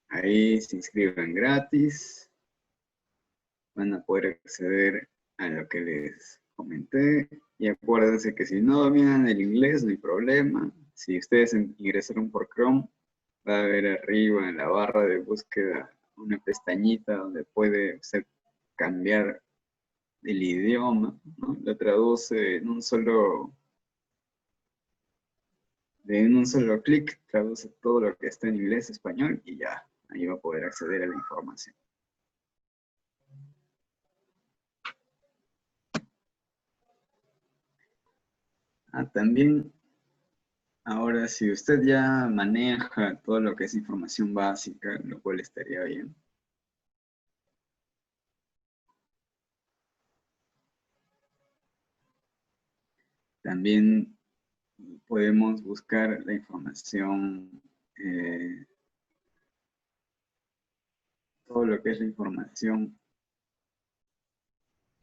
ahí se inscriban gratis, van a poder acceder a lo que les comenté. Y acuérdense que si no dominan el inglés, no hay problema. Si ustedes ingresaron por Chrome, va a ver arriba en la barra de búsqueda una pestañita donde puede usted cambiar el idioma, ¿no? Lo traduce en un solo clic, traduce todo lo que está en inglés, español, y ya, ahí va a poder acceder a la información. También, ahora, si usted ya maneja todo lo que es información básica, lo cual estaría bien. También podemos buscar la información, todo lo que es la información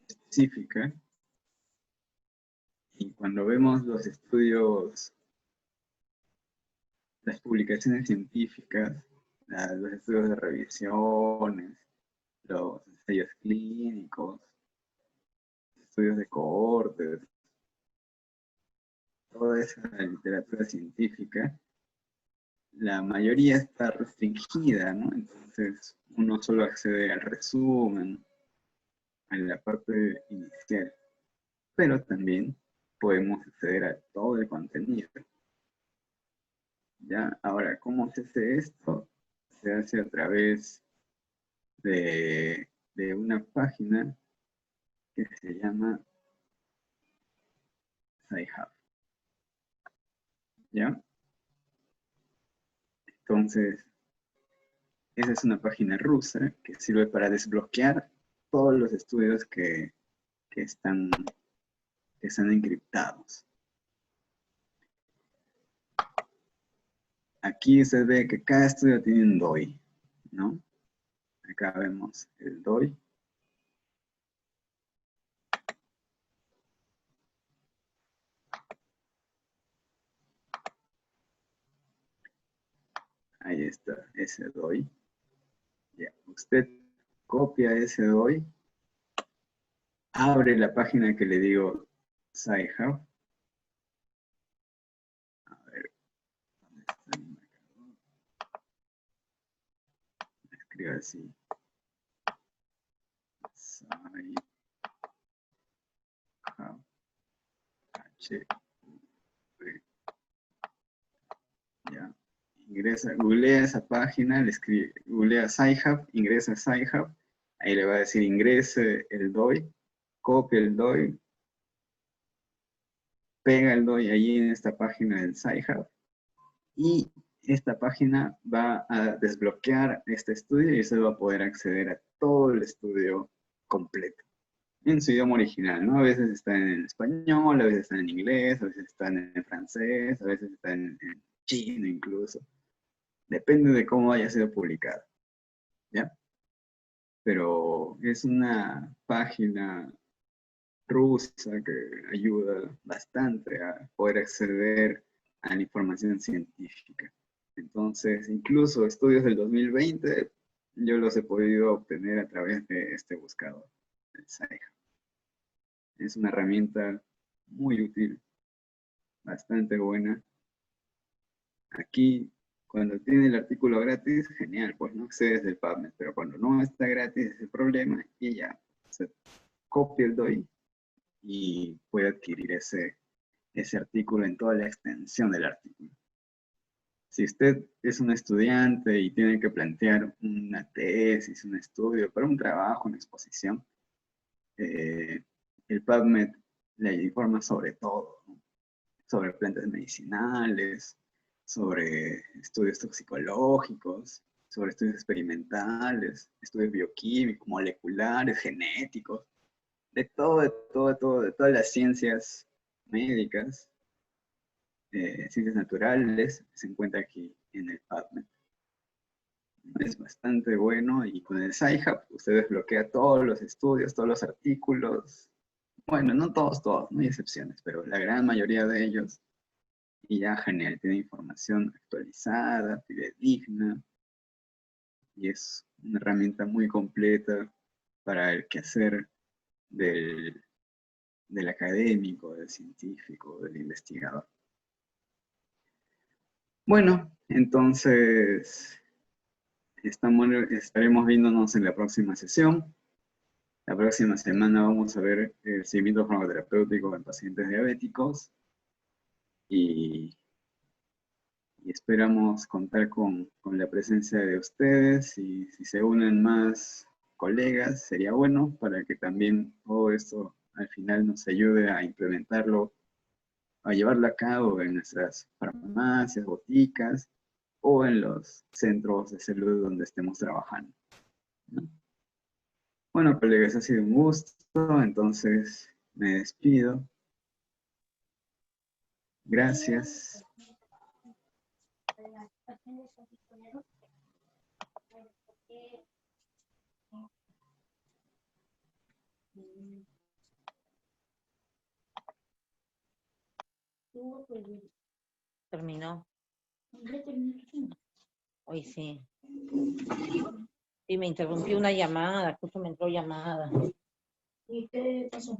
específica. Y cuando vemos los estudios, las publicaciones científicas, los estudios de revisiones, los ensayos clínicos, estudios de cohortes, toda esa literatura científica, la mayoría está restringida, ¿no? Entonces uno solo accede al resumen, a la parte inicial, pero también podemos acceder a todo el contenido. ¿Ya? Ahora, ¿cómo se hace esto? Se hace a través de una página que se llama Sci-Hub. ¿Ya? Entonces, esa es una página rusa que sirve para desbloquear todos los estudios que están encriptados. Aquí se ve que cada estudio tiene un DOI, ¿no? Acá vemos el DOI. Ahí está, ese DOI. Ya, usted copia ese DOI, abre la página que le digo Sci-Hub. A ver, ¿dónde está mi marcador? Escribo así. Sci-Hub. Ya. Ingresa, googlea esa página, le escribe, googlea Sci-Hub, ingresa a Sci-Hub, ahí le va a decir ingrese el DOI, copia el DOI, pega el DOI ahí en esta página del Sci-Hub, y esta página va a desbloquear este estudio y usted va a poder acceder a todo el estudio completo, en su idioma original, ¿no? A veces está en español, a veces está en inglés, a veces está en francés, a veces está en chino incluso. Depende de cómo haya sido publicado, ¿ya? Pero es una página rusa que ayuda bastante a poder acceder a la información científica. Entonces, incluso estudios del 2020, yo los he podido obtener a través de este buscador, el Sci-Hub. Es una herramienta muy útil, bastante buena. Aquí, cuando tiene el artículo gratis, genial, pues no accedes del PubMed, pero cuando no está gratis es el problema y ya, se copia el DOI y puede adquirir ese artículo en toda la extensión del artículo. Si usted es un estudiante y tiene que plantear una tesis, un estudio para un trabajo, una exposición, el PubMed le informa sobre todo, ¿no? Sobre plantas medicinales, sobre estudios toxicológicos, sobre estudios experimentales, estudios bioquímicos, moleculares, genéticos, de todo, de todas las ciencias médicas, ciencias naturales, se encuentra aquí en el PubMed. Es bastante bueno y con el Sci-Hub usted desbloquea todos los estudios, todos los artículos. Bueno, no todos, no hay excepciones, pero la gran mayoría de ellos. Y ya genial, tiene información actualizada, fidedigna, y es una herramienta muy completa para el quehacer del del académico, del científico, del investigador. Bueno, entonces estaremos viéndonos en la próxima sesión. La próxima semana vamos a ver el seguimiento farmacoterapéutico en pacientes diabéticos y esperamos contar con la presencia de ustedes y si se unen más colegas sería bueno para que también todo esto al final nos ayude a implementarlo, a llevarlo a cabo en nuestras farmacias, boticas o en los centros de salud donde estemos trabajando, ¿no? Bueno, colegas, ha sido un gusto, entonces me despido. Gracias. Terminó. Hoy sí. Sí, me interrumpió una llamada, justo me entró llamada. ¿Y qué pasó?